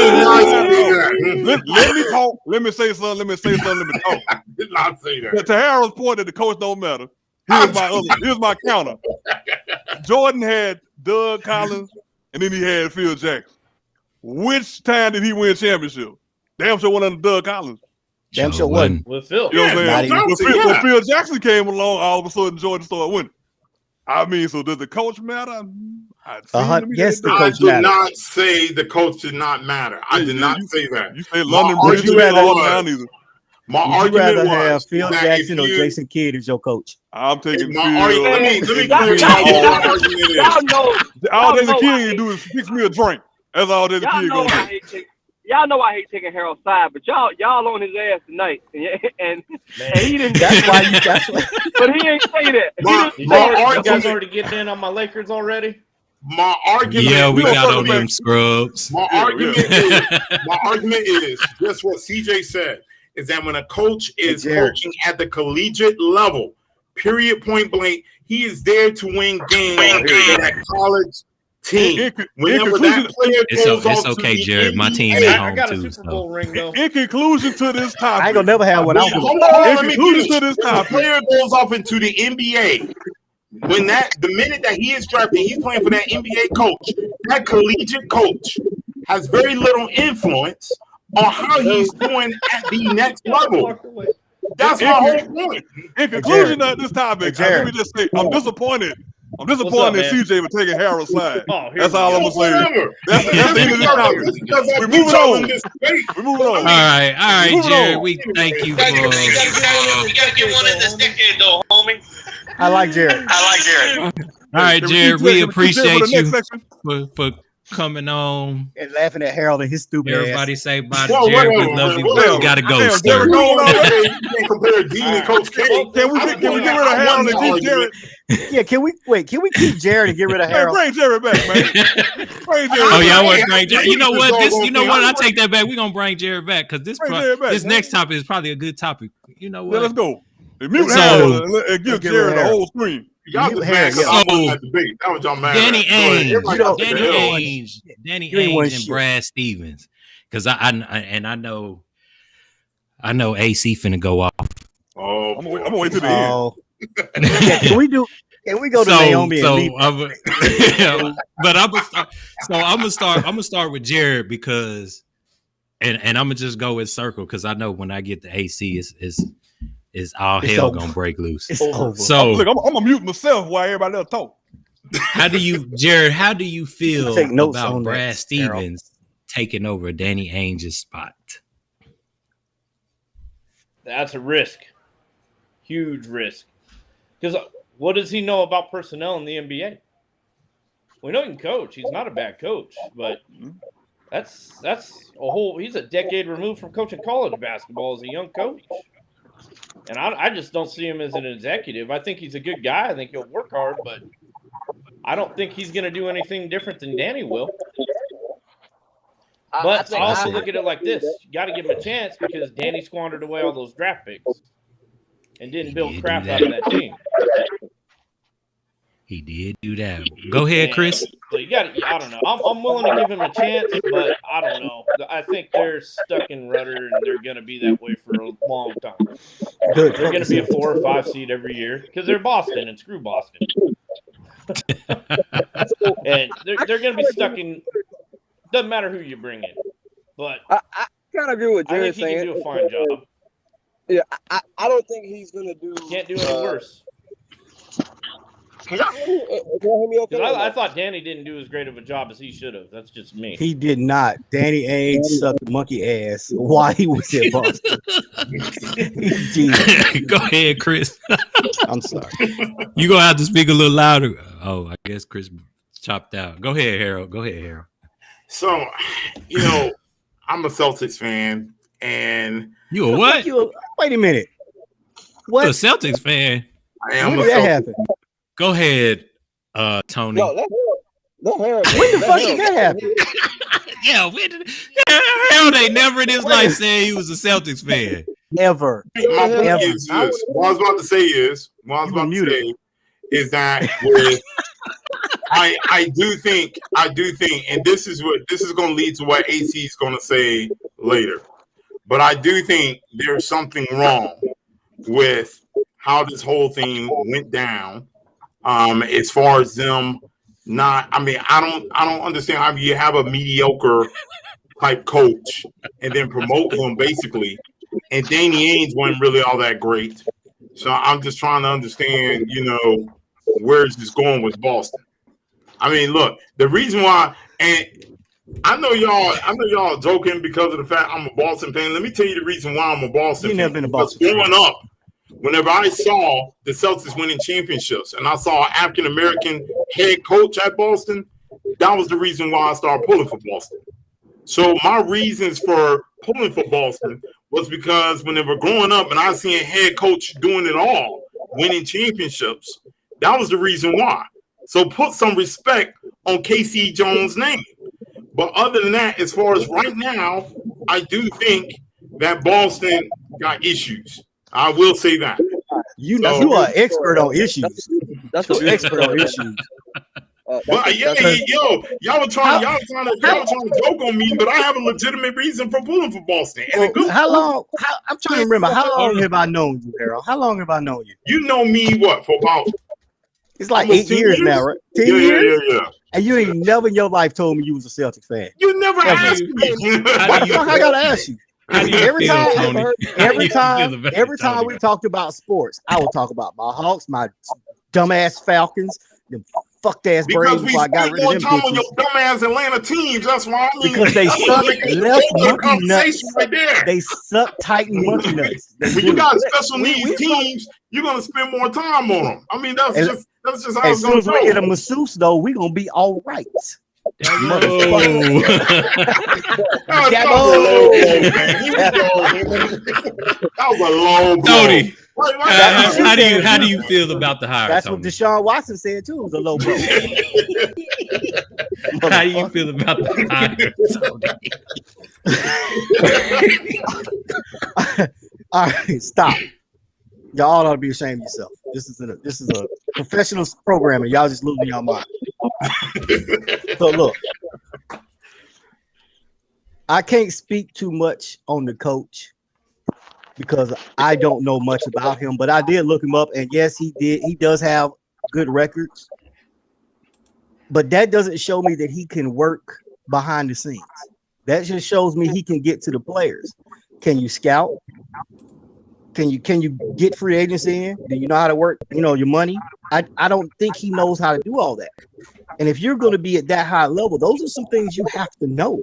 [SPEAKER 1] Let me talk. Let me say something. Let me talk.
[SPEAKER 4] I did not say that.
[SPEAKER 1] To Harold's point that the coach don't matter. Here's my counter. Jordan had Doug Collins, and then he had Phil Jackson. Which time did he win championship? Damn sure one under Doug Collins.
[SPEAKER 3] Damn sure wasn't.
[SPEAKER 6] With Phil.
[SPEAKER 1] You know what I'm saying? When Phil Jackson came along, all of a sudden Jordan started winning. I mean, so does the coach matter?
[SPEAKER 3] Yes, the coach
[SPEAKER 4] matters. I did not say the coach did not matter. I did not say that.
[SPEAKER 1] You say London Bridge is all either.
[SPEAKER 3] My argument was have Phil Jackson or Jason Kidd as your coach.
[SPEAKER 1] I'm taking
[SPEAKER 4] my
[SPEAKER 1] Phil.
[SPEAKER 4] Let me clear my argument is.
[SPEAKER 1] All Jason Kidd can do is fix me a drink. That's all Jason Kidd gonna do.
[SPEAKER 5] Y'all know I hate taking Harold's side, but y'all on his ass tonight, and he didn't.
[SPEAKER 3] That's why you. That's why.
[SPEAKER 5] But he didn't say that.
[SPEAKER 6] You guys already getting in on my Lakers already?
[SPEAKER 4] My argument.
[SPEAKER 2] Yeah, we got on them scrubs.
[SPEAKER 4] My argument is just what CJ said. Is that when a coach is coaching at the collegiate level, period, point blank, he is there to win games at college. Team. Whenever that player
[SPEAKER 2] it's okay, Jared. My team at home
[SPEAKER 6] got a
[SPEAKER 2] too.
[SPEAKER 6] Super Bowl ring, though.
[SPEAKER 1] In conclusion to this topic,
[SPEAKER 3] I ain't gonna never have one.
[SPEAKER 4] In conclusion to this topic, the player goes off into the NBA. The minute that he is drafted, he's playing for that NBA coach. That collegiate coach has very little influence on how he's doing at the next level. That's my whole point.
[SPEAKER 1] In conclusion of this topic, let me just say, I'm disappointed. I'm disappointed in CJ for taking Harold's side. That's all I'm gonna say. That's the end of this topic. We're moving on. We're moving on.
[SPEAKER 2] All right, Jared. We thank you for.
[SPEAKER 7] You gotta get one in this decade, though, homie.
[SPEAKER 3] I like Jared.
[SPEAKER 2] All right, Jared. We appreciate you for coming on
[SPEAKER 3] and laughing at Harold and his stupid
[SPEAKER 2] Everybody
[SPEAKER 3] ass.
[SPEAKER 2] say bye to Jared. We love you. We gotta go, sir.
[SPEAKER 4] You can't compare Dean and Coach K.
[SPEAKER 1] Can we get rid of Harold and keep Jared?
[SPEAKER 3] Yeah, can we keep Jared and get rid of Harold?
[SPEAKER 1] Bring Jared back, man. Bring Jared.
[SPEAKER 2] Oh, y'all want to bring Jared? You know what? I take that back. We're gonna bring Jared back because this next topic is probably a good topic. You know what?
[SPEAKER 1] Yeah, let's go. Mute Harold and give Jared the whole screen.
[SPEAKER 4] Y'all just mad because I won that debate. That was y'all mad.
[SPEAKER 2] Danny Ainge and Brad Stevens. Because I know AC finna go off.
[SPEAKER 4] Oh,
[SPEAKER 1] I'm gonna wait till the end.
[SPEAKER 3] Yeah, can we go to Naomi and leave?
[SPEAKER 2] But I'm gonna start with Jared because and I'm gonna just go in circle because I know when I get to AC it's all hell gonna break loose. So
[SPEAKER 1] look, I'm gonna mute myself while everybody else talk.
[SPEAKER 2] Jared, how do you feel about Brad
[SPEAKER 3] that,
[SPEAKER 2] Stevens taking over Danny Ainge's spot?
[SPEAKER 6] That's a risk. Huge risk. Because what does he know about personnel in the NBA? We know he can coach. He's not a bad coach, but that's a whole. He's a decade removed from coaching college basketball as a young coach. And I just don't see him as an executive. I think he's a good guy. I think he'll work hard, but I don't think he's going to do anything different than Danny will. But I also look at it like this. You got to give him a chance because Danny squandered away all those draft picks and didn't build crap out of that team.
[SPEAKER 2] He did do that. Go ahead, Chris.
[SPEAKER 6] So you got to, I don't know. I'm willing to give him a chance, but I don't know. I think they're stuck in rudder and they're going to be that way for a long time. They're going to be a 4 or 5 seed every year because they're Boston and screw Boston. And they're going to be stuck in, doesn't matter who you bring in. But
[SPEAKER 5] I kind of agree with Jared.
[SPEAKER 6] I think he can do a fine job.
[SPEAKER 5] Yeah, I don't think he's going to do.
[SPEAKER 6] Can't do any worse.
[SPEAKER 5] Can y'all hear me okay?
[SPEAKER 6] I thought Danny didn't do as great of a job as he should have. That's just me.
[SPEAKER 3] He did not. Danny Ainge sucked monkey ass while he was at Boston.
[SPEAKER 2] Go ahead, Chris.
[SPEAKER 3] I'm sorry.
[SPEAKER 2] You're going to have to speak a little louder. Oh, I guess Chris chopped out. Go ahead, Harold.
[SPEAKER 4] So, I'm a Celtics fan. And
[SPEAKER 2] you a what?
[SPEAKER 3] Wait a minute. What?
[SPEAKER 2] You're a Celtics fan?
[SPEAKER 4] I am.
[SPEAKER 3] When did that happen?
[SPEAKER 2] Go ahead, Tony.
[SPEAKER 5] No, when
[SPEAKER 3] the fuck did that happen?
[SPEAKER 4] Harold
[SPEAKER 2] ain't never in his life said he was a Celtics fan.
[SPEAKER 3] Ever.
[SPEAKER 4] My point is this. What I was about to say is that with I do think, and this is going to lead to what AC is going to say later. But I do think there's something wrong with how this whole thing went down. As far as them not, I mean, I don't understand how you have a mediocre type coach and then promote him basically. And Danny Ainge wasn't really all that great. So I'm just trying to understand, where is this going with Boston? I mean, look, the reason why, and I know y'all joking because of the fact I'm a Boston fan. Let me tell you the reason why I'm a Boston fan.
[SPEAKER 3] Never been a Boston fan.
[SPEAKER 4] Growing up, whenever I saw the Celtics winning championships and I saw an African-American head coach at Boston, that was the reason why I started pulling for Boston. So my reasons for pulling for Boston was because whenever growing up and I seen a head coach doing it all, winning championships, that was the reason why. So put some respect on KC Jones' name. But other than that, as far as right now, I do think that Boston got issues. I will say that.
[SPEAKER 3] You are an expert on issues. That's an expert on issues.
[SPEAKER 4] Y'all were trying to joke on me, but I have a legitimate reason for pulling for Boston.
[SPEAKER 3] How long? I'm trying to remember. How long have I known you, Harold? How long have I known you?
[SPEAKER 4] You know me for about?
[SPEAKER 3] It's like 8 years now, right? 10 years?
[SPEAKER 4] Yeah.
[SPEAKER 3] And you ain't never in your life told me you was a Celtics fan.
[SPEAKER 4] You never asked me.
[SPEAKER 3] Why the fuck I gotta ask you? Every time we talked about sports, I would talk about my Hawks, my dumbass Falcons, them fucked ass Braves before I got rid of them bitches.
[SPEAKER 4] On your dumbass Atlanta teams, that's why I mean.
[SPEAKER 3] Because they suck left monkey nuts. Right there. They suck tight and monkey nuts.
[SPEAKER 4] When you got special needs teams, you're gonna spend more time on them. I mean, that's just how it's gonna go. As soon as we get
[SPEAKER 3] a masseus, though, we're gonna be all right.
[SPEAKER 2] That
[SPEAKER 4] was a low blow.
[SPEAKER 2] Tony, how do you feel about the hire?
[SPEAKER 3] That's
[SPEAKER 2] Tony?
[SPEAKER 3] what Deshaun Watson said too. It was a low blow.
[SPEAKER 2] How do you feel about the
[SPEAKER 3] hire, Tony? All right, stop. Y'all ought to be ashamed of yourself. This is a professional program, and y'all just losing your mind. So look, I can't speak too much on the coach because I don't know much about him, but I did look him up, and yes, he did. He does have good records, but that doesn't show me that he can work behind the scenes. That just shows me he can get to the players. Can you scout? Can you get free agency in? Do you know how to work, your money? I don't think he knows how to do all that. And if you're going to be at that high level, those are some things you have to know.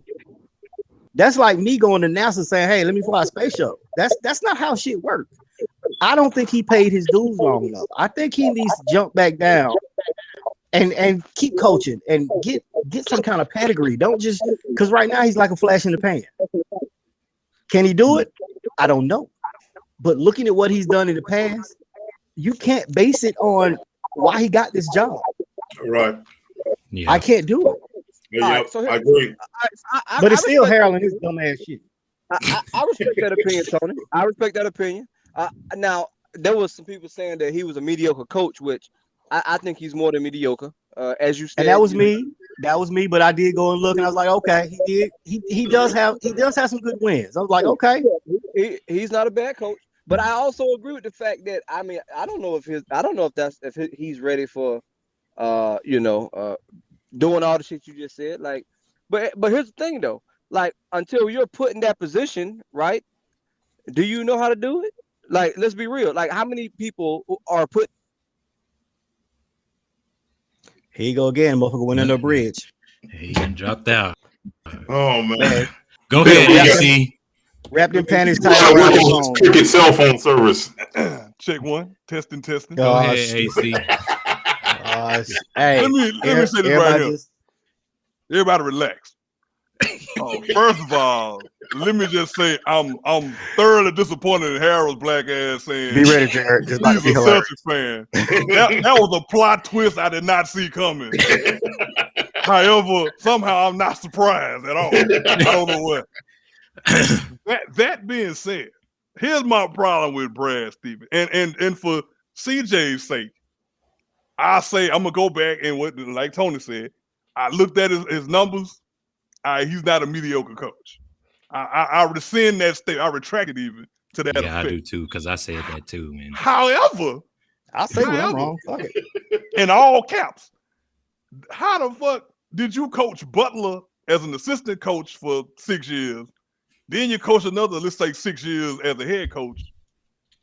[SPEAKER 3] That's like me going to NASA saying, "Hey, let me fly a space shuttle." That's not how shit works. I don't think he paid his dues long enough. I think he needs to jump back down and keep coaching and get some kind of pedigree. Don't just because right now he's like a flash in the pan. Can he do it? I don't know. But looking at what he's done in the past, you can't base it on why he got this job.
[SPEAKER 4] Right.
[SPEAKER 3] Yeah. I can't do it.
[SPEAKER 4] Yeah, right, so I agree.
[SPEAKER 3] But it's still Harold and his dumbass shit.
[SPEAKER 5] I respect that opinion, Tony. I respect that opinion. Now, there was some people saying that he was a mediocre coach, which I think he's more than mediocre. As you said,
[SPEAKER 3] and that was me. That was me. But I did go and look, and I was like, okay, he did. He does have some good wins. I was like, okay,
[SPEAKER 5] he's not a bad coach. But I also agree with the fact that I don't know if he's ready for doing all the shit you just said. Like, but here's the thing though. Like, until you're put in that position, right? Do you know how to do it? Like, let's be real. Like, how many people are put?
[SPEAKER 3] Here you go again, motherfucker went under a bridge.
[SPEAKER 2] He done dropped out.
[SPEAKER 4] Oh man.
[SPEAKER 2] Go ahead, AC.
[SPEAKER 3] Wrapped in panties tied around his phone.
[SPEAKER 4] Cricket cell phone service.
[SPEAKER 1] Check one. Testing.
[SPEAKER 2] Go ahead, AC.
[SPEAKER 3] Hey,
[SPEAKER 1] let me say this right here. Everybody relax. First of all, let me just say I'm thoroughly disappointed in Harold's black ass saying
[SPEAKER 3] be ready, Jared.
[SPEAKER 1] He's a Celtics fan. that was a plot twist I did not see coming. However, somehow I'm not surprised at all. I don't know what. That being said, here's my problem with Brad Stevens, and for CJ's sake, I say I'm gonna go back and what, like Tony said, I looked at his numbers. He's not a mediocre coach. I rescind that statement. I retract it even to that.
[SPEAKER 2] Yeah, effect. I do too, because I said that too, man.
[SPEAKER 1] However,
[SPEAKER 3] I say when I'm wrong. Fuck it.
[SPEAKER 1] In all caps, how the fuck did you coach Butler as an assistant coach for 6 years? Then you coach another, let's say 6 years as a head coach,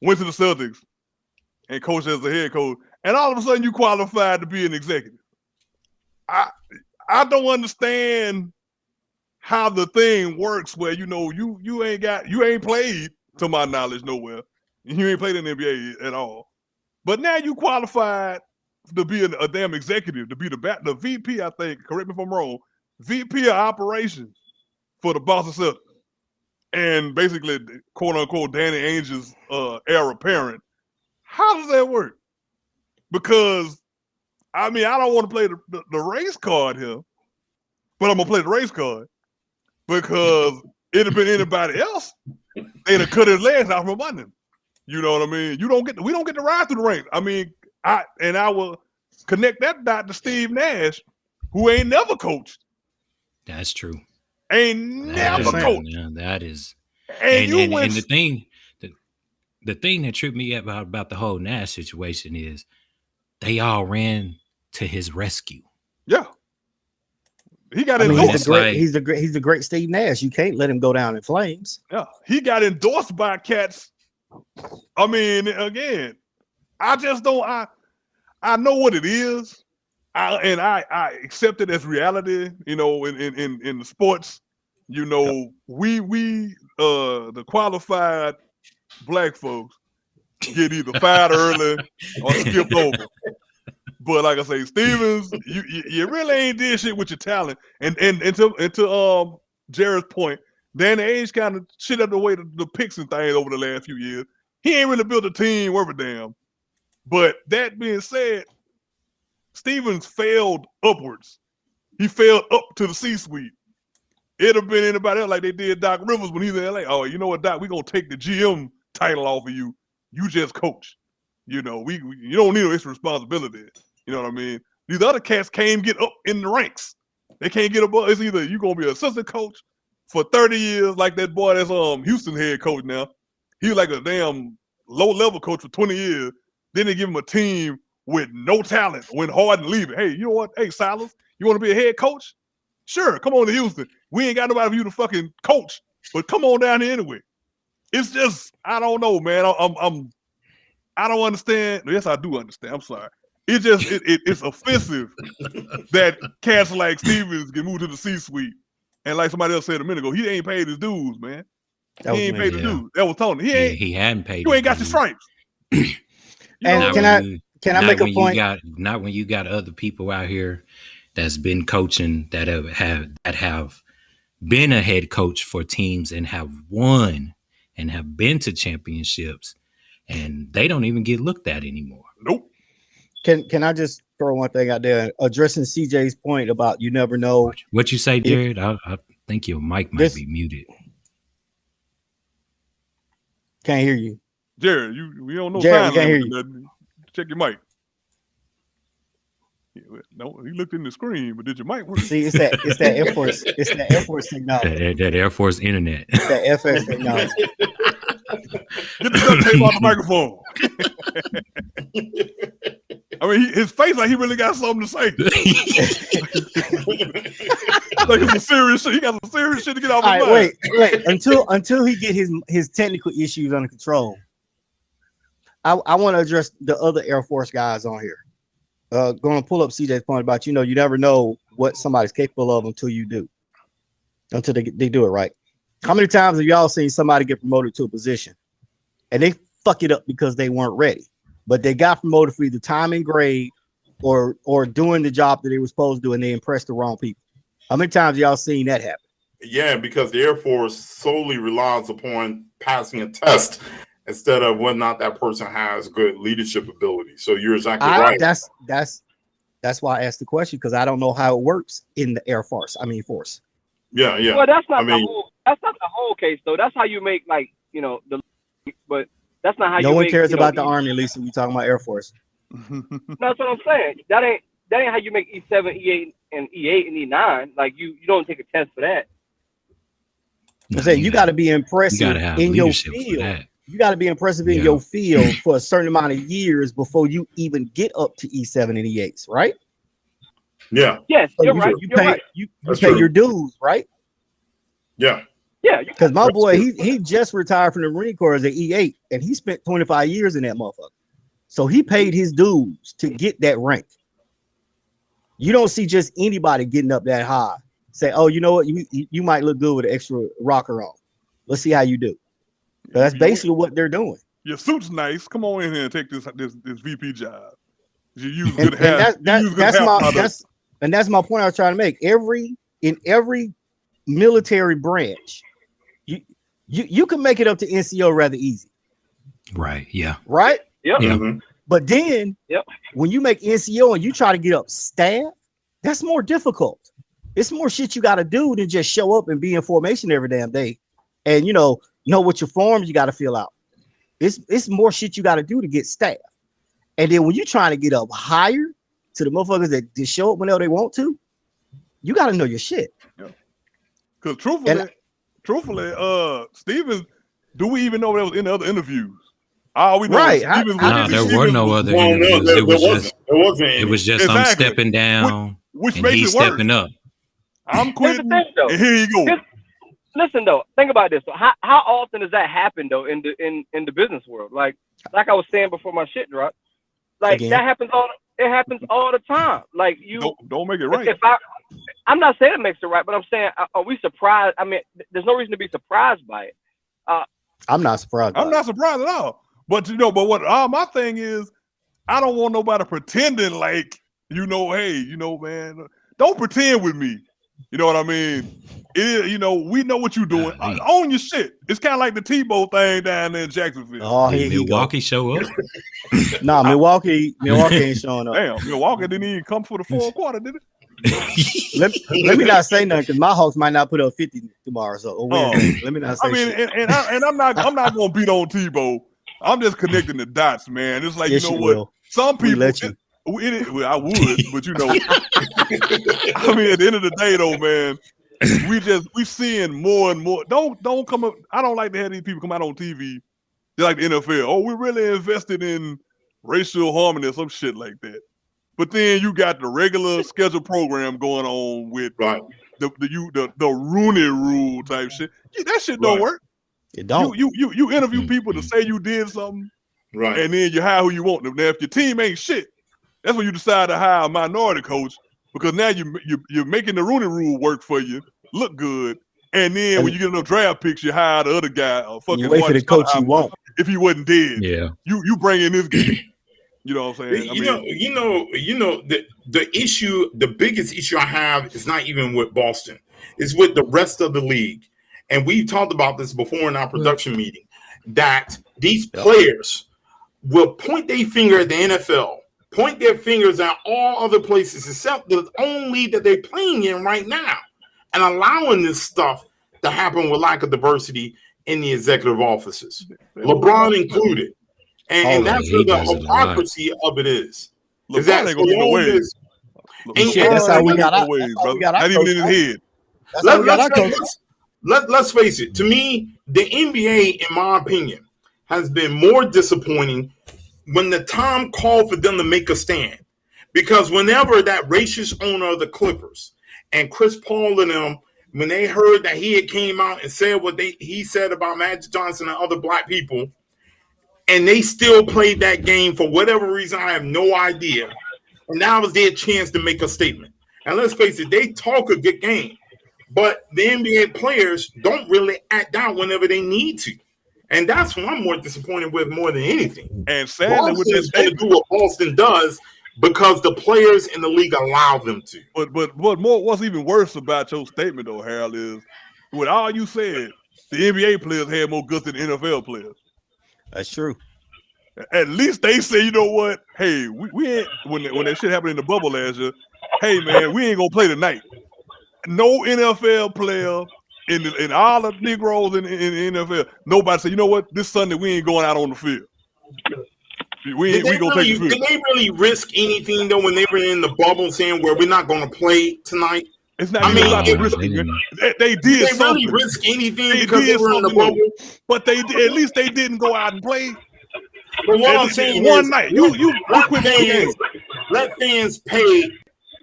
[SPEAKER 1] went to the Celtics and coached as a head coach, and all of a sudden you qualified to be an executive. I don't understand how the thing works where, you know, you ain't played, to my knowledge, nowhere. You ain't played in the NBA at all. But now you qualified to be a damn executive, to be the VP, I think, correct me if I'm wrong, VP of operations for the Boston Celtics. And basically, quote unquote, Danny Ainge's heir apparent. How does that work? Because, I mean, I don't want to play the race card here, but I'm going to play the race card because it'd have been anybody else. They'd have cut his legs out from under him. You know what I mean? We don't get to ride through the ranks. I mean, I will connect that dot to Steve Nash, who ain't never coached.
[SPEAKER 2] That's true.
[SPEAKER 1] Ain't never coached.
[SPEAKER 2] Yeah, that is.
[SPEAKER 1] And
[SPEAKER 2] the thing that tripped me about the whole Nash situation is they all ran to his rescue.
[SPEAKER 1] Yeah. He got endorsed.
[SPEAKER 3] He's the great Steve Nash. You can't let him go down in flames.
[SPEAKER 1] Yeah. He got endorsed by cats. I mean, again, I just don't. I know what it is, I accept it as reality. You know, in the sports, you know, we the qualified black folks get either fired early or skipped over. But like I say, Stevens, you really ain't did shit with your talent. And to Jared's point, Danny Ainge kind of shit up the way the picks and things over the last few years. He ain't really built a team worth a damn. But that being said, Stevens failed upwards. He failed up to the C-suite. It'd have been anybody else like they did Doc Rivers when he's in LA. Oh, you know what, Doc? We're gonna take the GM title off of you. You just coach. You know, you don't need no extra responsibility. You know what I mean? These other cats can't get up in the ranks. They can't get above. It's either you're gonna be an assistant coach for 30 years, like that boy that's Houston head coach now. He was like a damn low-level coach for 20 years. Then they give him a team with no talent, went hard and leave it. Hey, you know what? Hey, Silas, you want to be a head coach? Sure, come on to Houston. We ain't got nobody for you to fucking coach, but come on down here anyway. It's just, I don't know, man. I don't understand. Yes, I do understand. I'm sorry. It just it's offensive that cats like Stevens get moved to the C-suite. And like somebody else said a minute ago, he ain't paid his dues, man. He ain't paid the dues. That was Tony.
[SPEAKER 2] He hadn't paid.
[SPEAKER 1] You ain't got your stripes.
[SPEAKER 3] And can I make a point?
[SPEAKER 2] Not when you got other people out here that's been coaching that have been a head coach for teams and have won and have been to championships, and they don't even get looked at anymore.
[SPEAKER 1] Nope.
[SPEAKER 3] Can I just throw one thing out there, addressing CJ's point about you never know
[SPEAKER 2] what you say, Jared? I think your mic might be muted.
[SPEAKER 3] Can't hear you,
[SPEAKER 1] Jared. We don't know.
[SPEAKER 3] Jared, can't hear you.
[SPEAKER 1] Check your mic. No, he looked in the screen, but did your mic work?
[SPEAKER 3] See, it's that Air Force. It's that Air Force technology.
[SPEAKER 2] That Air Force internet.
[SPEAKER 3] It's that FS technology.
[SPEAKER 1] Get the duct tape off the microphone. I mean, his face like he really got something to say. Like it's some serious shit. He got some serious shit to get off his mind.
[SPEAKER 3] Wait. Until he get his technical issues under control, I want to address the other Air Force guys on here. Going to pull up CJ's point about, you never know what somebody's capable of until you do. Until they do it right. How many times have y'all seen somebody get promoted to a position and they fuck it up because they weren't ready, but they got promoted for either time and grade or doing the job that they were supposed to do and they impressed the wrong people? How many times y'all seen that happen?
[SPEAKER 4] Yeah, because the Air Force solely relies upon passing a test instead of whether or not that person has good leadership ability. So you're exactly right.
[SPEAKER 3] That's why I asked the question, because I don't know how it works in the Air Force. Force.
[SPEAKER 4] Yeah.
[SPEAKER 5] Well, that's not the whole case though. That's how you make but that's not how.
[SPEAKER 3] No one cares about the Army, Lisa. We talking about Air Force.
[SPEAKER 5] That's what I'm saying. That ain't how you make E7, E8, and E8 and E9. Like you don't take a test for that.
[SPEAKER 3] I'm saying you got to be impressive in your field. You got to be impressive in your field for a certain amount of years before you even get up to E7 and E8s, right?
[SPEAKER 4] Yeah.
[SPEAKER 5] Yes,
[SPEAKER 3] so
[SPEAKER 5] you're right.
[SPEAKER 3] You pay your dues, right?
[SPEAKER 4] Yeah.
[SPEAKER 5] Yeah.
[SPEAKER 3] Because my boy, he just retired from the Marine Corps as an E8, and he spent 25 years in that motherfucker. So he paid his dues to get that rank. You don't see just anybody getting up that high. Say, oh, you know what? You might look good with an extra rocker on. Let's see how you do. That's basically what they're doing.
[SPEAKER 1] Your suit's nice. Come on in here and take this VP job. You use good hair.
[SPEAKER 3] That's my point I was trying to make. In every military branch, you can make it up to NCO rather easy.
[SPEAKER 2] Right. Yeah.
[SPEAKER 3] Right.
[SPEAKER 5] Yep.
[SPEAKER 4] Mm-hmm.
[SPEAKER 3] But then when you make NCO and you try to get up staff, that's more difficult. It's more shit you got to do than just show up and be in formation every damn day. And know what your forms you got to fill out. It's more shit you got to do to get staff. And then when you're trying to get up higher to the motherfuckers that just show up whenever they want to, you got to know your shit.
[SPEAKER 1] Because truthfully, Steven, do we even know there was any other interviews? All we know
[SPEAKER 3] right.
[SPEAKER 2] There were no other interviews. It was just I'm stepping down
[SPEAKER 1] which
[SPEAKER 2] and he's stepping up.
[SPEAKER 1] I'm quitting. And here you go.
[SPEAKER 5] Listen though, think about this. How often does that happen though in the business world? Like I was saying before my shit dropped. Like that happens all the time. Like you
[SPEAKER 1] don't make it right.
[SPEAKER 5] I'm not saying it makes it right, but I'm saying are we surprised? I mean, there's no reason to be surprised by it.
[SPEAKER 3] I'm not surprised.
[SPEAKER 1] I'm not surprised at all. But what my thing is, I don't want nobody pretending like, hey, man, don't pretend with me. You know what I mean? It is, we know what you're doing. Own your shit. It's kind of like the Tebow thing down there in Jacksonville.
[SPEAKER 2] Oh, did Milwaukee show up?
[SPEAKER 3] No, Milwaukee ain't showing up.
[SPEAKER 1] Damn, Milwaukee didn't even come for the fourth quarter, did
[SPEAKER 3] it? let me not say nothing because my Hawks might not put up 50 tomorrow. So let me not say.
[SPEAKER 1] I mean, shit. I'm not gonna beat on Tebow. I'm just connecting the dots, man. It's like what? Some people. I would, but I mean, at the end of the day, though, man, we seeing more and more. Don't come up. I don't like to have these people come out on TV. They're like the NFL. Oh, we're really invested in racial harmony or some shit like that. But then you got the regular scheduled program going on with the Rooney Rule type shit. That shit don't work.
[SPEAKER 3] It don't.
[SPEAKER 1] You interview people to say you did something,
[SPEAKER 4] right?
[SPEAKER 1] And then you hire who you want. Now, if your team ain't shit, that's when you decide to hire a minority coach because now you're making the Rooney Rule work for you, look good, and then when you get enough draft picks, you hire the other guy.
[SPEAKER 3] You wait for the coach you want.
[SPEAKER 1] If he wasn't dead, you bring in this guy. You know what I'm saying?
[SPEAKER 4] The issue, the biggest issue I have is not even with Boston. It's with the rest of the league. And we talked about this before in our production meeting, that these players will point their finger at the NFL, point their fingers at all other places except the own league that they're playing in right now, and allowing this stuff to happen with lack of diversity in the executive offices, LeBron included. And that's where the hypocrisy of it is. Is that
[SPEAKER 1] ain't gonna get no way.
[SPEAKER 3] That's how we got our
[SPEAKER 1] not even in his head.
[SPEAKER 4] Let's face it. To me, the NBA, in my opinion, has been more disappointing when the time called for them to make a stand. Because whenever that racist owner of the Clippers and Chris Paul and them, when they heard that he had came out and said what he said about Magic Johnson and other black people, and they still played that game for whatever reason, I have no idea. And now was their chance to make a statement. And let's face it, they talk a good game. But the NBA players don't really act out whenever they need to. And that's what I'm more disappointed with more than anything.
[SPEAKER 1] And sadly,
[SPEAKER 4] Boston's going to do what Boston does because the players in the league allow them to.
[SPEAKER 1] But what's even worse about your statement, though, Harold, is with all you said, the NBA players had more guts than NFL players.
[SPEAKER 3] That's true.
[SPEAKER 1] At least they say, you know what? Hey, we ain't when that shit happened in the bubble last year. Hey man, we ain't gonna play tonight. No NFL player in all the Negroes in NFL, nobody said, you know what? This Sunday we ain't going out on the field. We gonna take the field.
[SPEAKER 4] Did they really risk anything though when they were in the bubble, saying where we're not going to play tonight?
[SPEAKER 1] It's not even about the risking. They did something.
[SPEAKER 4] Really risk anything because they were in the bubble?
[SPEAKER 1] But they at least they didn't go out and play.
[SPEAKER 4] But what I'm saying
[SPEAKER 1] one night,
[SPEAKER 4] let fans pay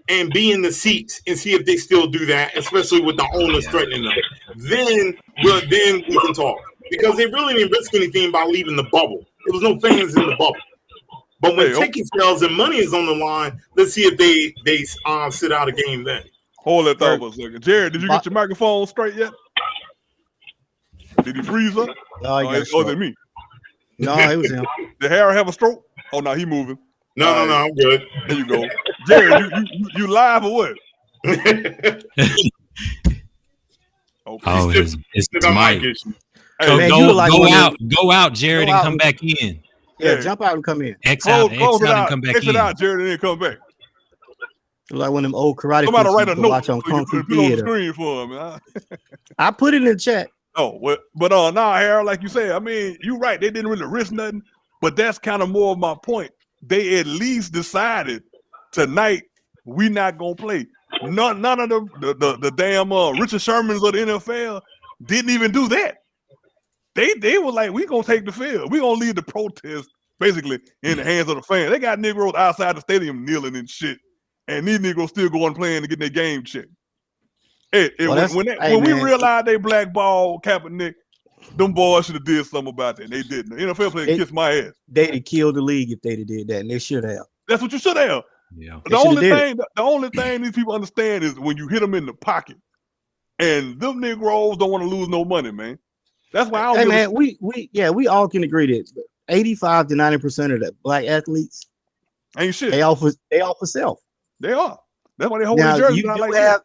[SPEAKER 4] and be in the seats and see if they still do that, especially with the owners threatening them. Then we can talk, because they really didn't risk anything by leaving the bubble. There was no fans in the bubble. But when ticket sales and money is on the line, let's see if they sit out a game then.
[SPEAKER 1] Hold that thought for a second. Jared, did you get your microphone straight yet? Did he freeze up?
[SPEAKER 3] No,
[SPEAKER 1] was it me?
[SPEAKER 3] No, it was him.
[SPEAKER 1] Did Harry have a stroke? Oh no, he moving.
[SPEAKER 4] No, I'm good.
[SPEAKER 1] There you go. Jared, you live or what?
[SPEAKER 2] Okay. Oh, it's Mike.
[SPEAKER 3] Hey,
[SPEAKER 2] go out, Jared, and come back in.
[SPEAKER 3] Yeah, jump out and come in.
[SPEAKER 2] Exit out and come back in.
[SPEAKER 1] Exit out, Jared, and then come back.
[SPEAKER 3] Like one of them old karate.
[SPEAKER 1] Somebody write a note
[SPEAKER 3] watch on Kung Fu
[SPEAKER 1] put on the screen for him.
[SPEAKER 3] I put it in the chat.
[SPEAKER 1] Oh, well, but Harold, like you said, I mean, you're right. They didn't really risk nothing, but that's kind of more of my point. They at least decided tonight we not gonna play. None of the damn Richard Shermans of the NFL didn't even do that. They were like, we gonna take the field. We gonna leave the protest basically in the hands of the fans. They got Negroes outside the stadium kneeling and shit, and these Negroes still going playing to get their game checked. When we realized they blackballed Kaepernick, them boys should have did something about that. They didn't. The NFL players kissed my ass.
[SPEAKER 3] They'd have killed the league if they'd have did that, and they should have.
[SPEAKER 1] That's what you should have.
[SPEAKER 2] Yeah.
[SPEAKER 1] The only thing these people understand is when you hit them in the pocket, and them Negroes don't want to lose no money, man. That's why I don't.
[SPEAKER 3] We all can agree that 85 to 90% of the black athletes
[SPEAKER 1] ain't shit.
[SPEAKER 3] They all for self.
[SPEAKER 1] They are. That's why they hold their jersey.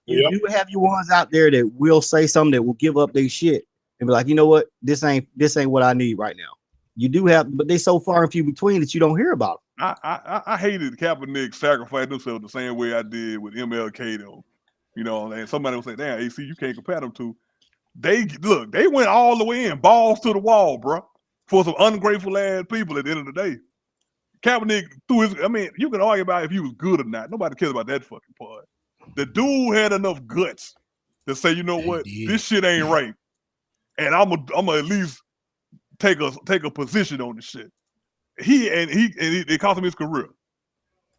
[SPEAKER 3] You do have your ones out there that will say something that will give up their shit and be like, you know what, this ain't what I need right now. You do have, but they so far and few between that you don't hear about them.
[SPEAKER 1] I hated Kaepernick sacrificing himself the same way I did with MLK though. You know, and somebody will say, damn, AC, you can't compare them to. They went all the way in, balls to the wall, bro, for some ungrateful ass people at the end of the day. Kaepernick you can argue about if he was good or not. Nobody cares about that fucking part. The dude had enough guts to say, you know what, this shit ain't right. And I'm gonna at least take a position on this shit. They cost him his career.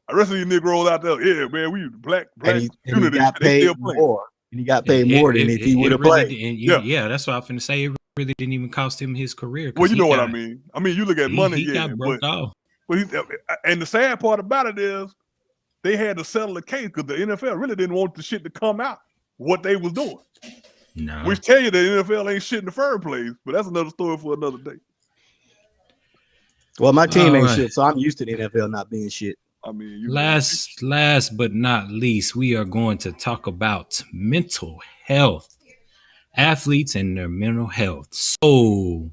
[SPEAKER 1] The rest of these Negroes out there, yeah, man, we black community.
[SPEAKER 3] He got paid more. And he got paid more than if he would have played.
[SPEAKER 2] Yeah, that's what I was finna say. It really didn't even cost him his career.
[SPEAKER 1] Well, you know what I mean. I mean, you look at money.
[SPEAKER 2] He got broke off.
[SPEAKER 1] And the sad part about it is they had to settle the case because the NFL really didn't want the shit to come out what they was doing.
[SPEAKER 2] No.
[SPEAKER 1] Which tell you the NFL ain't shit in the first place, but that's another story for another day.
[SPEAKER 3] Well, my team ain't shit, so I'm used to the NFL not being shit.
[SPEAKER 1] I mean,
[SPEAKER 2] last but not least, we are going to talk about mental health, athletes and their mental health. So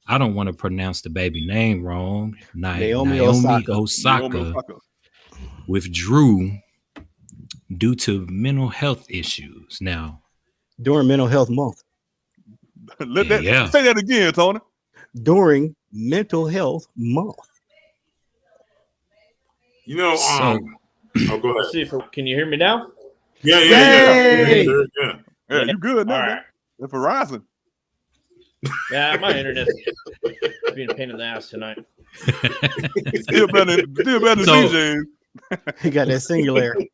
[SPEAKER 2] I don't want to pronounce the baby name wrong. Naomi Osaka withdrew due to mental health issues. Now,
[SPEAKER 3] during Mental Health Month.
[SPEAKER 1] Say that again, Tony.
[SPEAKER 3] During Mental Health Month.
[SPEAKER 4] You know, go ahead.
[SPEAKER 6] Let's see can you hear me now?
[SPEAKER 4] Yeah.
[SPEAKER 1] Yeah, you good now? Right. That's Verizon.
[SPEAKER 6] Yeah, my internet's being a pain in the ass tonight.
[SPEAKER 1] Still better than DJs.
[SPEAKER 3] He got that singularity.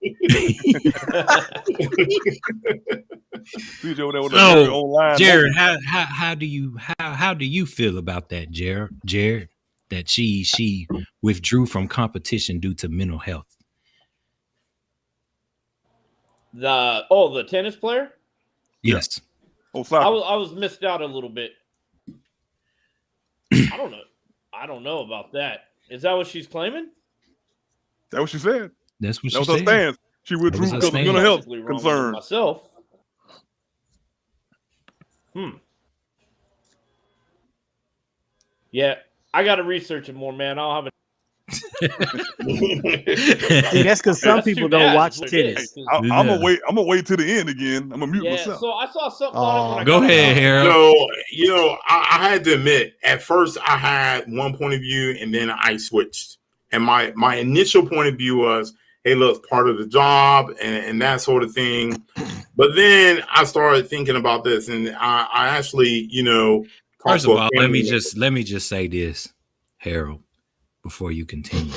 [SPEAKER 2] So, Jared, how do you feel about that, Jared? That she withdrew from competition due to mental health.
[SPEAKER 6] The tennis player?
[SPEAKER 2] Yes.
[SPEAKER 6] I was missed out a little bit. I don't know about that. Is that what she's claiming?
[SPEAKER 1] That what she said?
[SPEAKER 2] That's what
[SPEAKER 1] she said. Her stance. She withdrew because of mental health concerns.
[SPEAKER 6] Myself. Yeah, I got to research it more, man. I'll have
[SPEAKER 3] See, that's because some people don't watch tennis.
[SPEAKER 1] I'm gonna wait to the end again. I'm gonna mute myself.
[SPEAKER 6] So I saw something on it.
[SPEAKER 2] Go ahead, Harold.
[SPEAKER 4] So, I had to admit, at first I had one point of view, and then I switched. And my initial point of view was, hey, look, part of the job and that sort of thing. But then I started thinking about this, and I actually,
[SPEAKER 2] first of all, let me just say this, Harold, before you continue.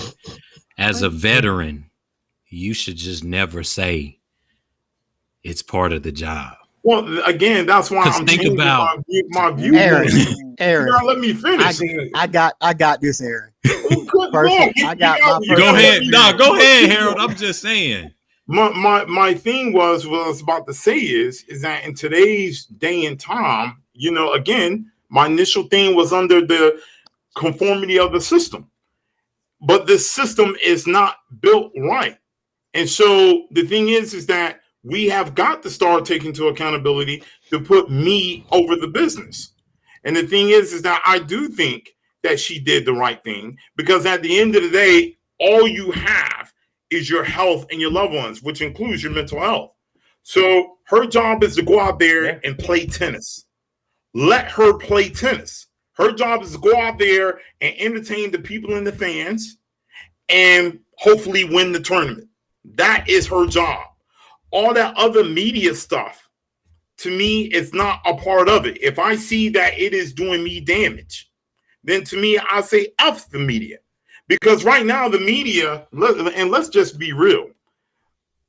[SPEAKER 2] As a veteran, you should just never say it's part of the job.
[SPEAKER 4] Well, again, that's why I'm thinking about my view.
[SPEAKER 3] Aaron,
[SPEAKER 4] let me finish.
[SPEAKER 3] I got this, Aaron.
[SPEAKER 2] Go ahead. No, go ahead, Harold. I'm just saying.
[SPEAKER 4] My thing was what I was about to say is that in today's day and time, again, my initial thing was under the conformity of the system, but the system is not built right. And so the thing is that we have got to start taking into accountability to put me over the business. And the thing is that I do think that she did the right thing, because at the end of the day, all you have is your health and your loved ones, which includes your mental health. So her job is to go out there and play tennis. Let her play tennis. Her job is to go out there and entertain the people and the fans and hopefully win the tournament. That is her job. All that other media stuff, to me, is not a part of it. If I see that it is doing me damage, then to me, I say F the media. Because right now, the media, and let's just be real,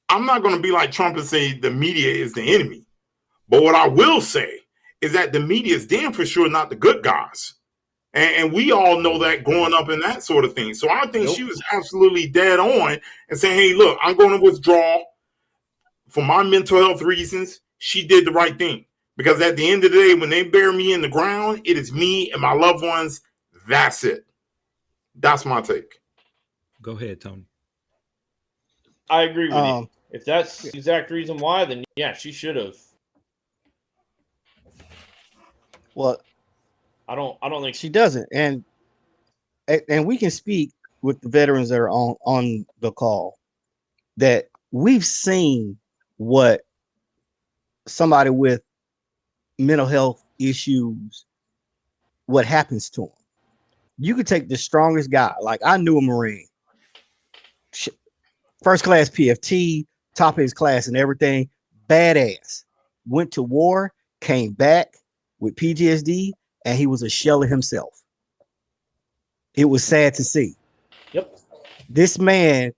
[SPEAKER 4] I'm not going to be like Trump and say the media is the enemy. But what I will say is that the media is damn for sure not the good guys. And we all know that growing up in that sort of thing. So I think she was absolutely dead on and saying, hey, look, I'm going to withdraw for my mental health reasons. She did the right thing. Because at the end of the day, when they bury me in the ground, it is me and my loved ones. That's it. That's my take.
[SPEAKER 2] Go ahead, Tony.
[SPEAKER 6] I agree with you. If that's the exact reason why, then yeah, she should have.
[SPEAKER 3] Well,
[SPEAKER 6] I don't think
[SPEAKER 3] she doesn't, and we can speak with the veterans that are on the call that we've seen what somebody with mental health issues, what happens to them. You could take the strongest guy, like I knew a Marine, first class PFT, top of his class and everything, badass, went to war, came back with PTSD, and he was a shell of himself. It was sad to see.
[SPEAKER 6] Yep.
[SPEAKER 3] This man,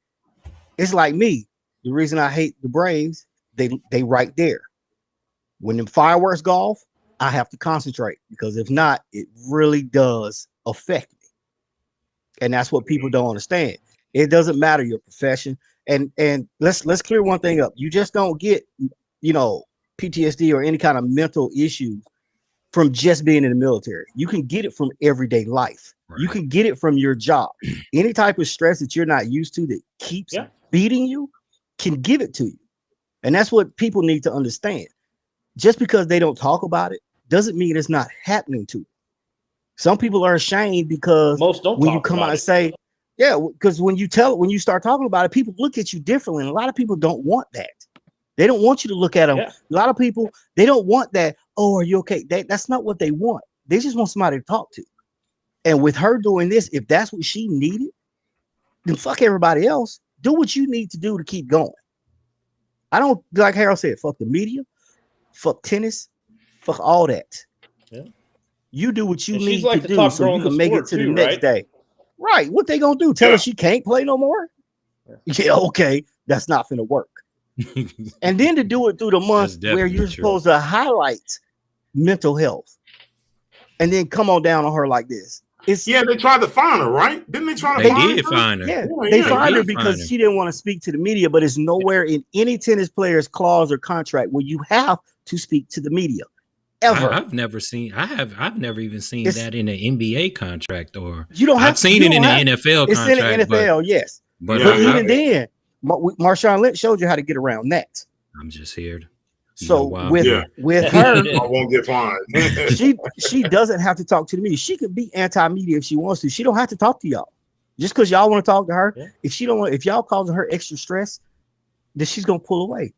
[SPEAKER 3] it's like me. The reason I hate the Braves, they right there. When the fireworks go off, I have to concentrate, because if not, it really does affect me. And that's what people don't understand. It doesn't matter your profession. And let's clear one thing up. You just don't get, PTSD or any kind of mental issues from just being in the military. You can get it from everyday life. Right. You can get it from your job. Any type of stress that you're not used to that keeps beating you can give it to you. And that's what people need to understand. Just because they don't talk about it doesn't mean it's not happening to them. Some people are ashamed because
[SPEAKER 6] most don't
[SPEAKER 3] when you come out and say, because when you start talking about it, people look at you differently. And a lot of people don't want that. They don't want you to look at them. Yeah. A lot of people, they don't want that. Oh, are you okay? That's not what they want. They just want somebody to talk to. And with her doing this, if that's what she needed, then fuck everybody else. Do what you need to do to keep going. I don't, like Harold said, fuck the media, fuck tennis, fuck all that. Yeah. You do what you need to do so you can make it to the next day. Right. What they gonna do? Tell her she can't play no more? Yeah, okay. That's not gonna work. And then to do it through the month where you're supposed to highlight mental health and then come on down on her like this.
[SPEAKER 4] They tried to find her, right? Didn't they try to
[SPEAKER 2] find her? They did find her.
[SPEAKER 3] Yeah, they find her because she didn't want to speak to the media, but it's nowhere in any tennis player's clause or contract where you have to speak to the media. Ever.
[SPEAKER 2] I've never even seen that in an NBA contract, or
[SPEAKER 3] you don't have.
[SPEAKER 2] I've seen it in the NFL contract.
[SPEAKER 3] It's in the NFL, yes. But even then, Marshawn Lynch showed you how to get around that.
[SPEAKER 2] I'm just here.
[SPEAKER 3] So with her,
[SPEAKER 4] I won't get fined.
[SPEAKER 3] she doesn't have to talk to the media. She could be anti-media if she wants to. She don't have to talk to y'all. Just because y'all want to talk to her, if she don't want, if y'all causing her extra stress, then she's gonna pull away.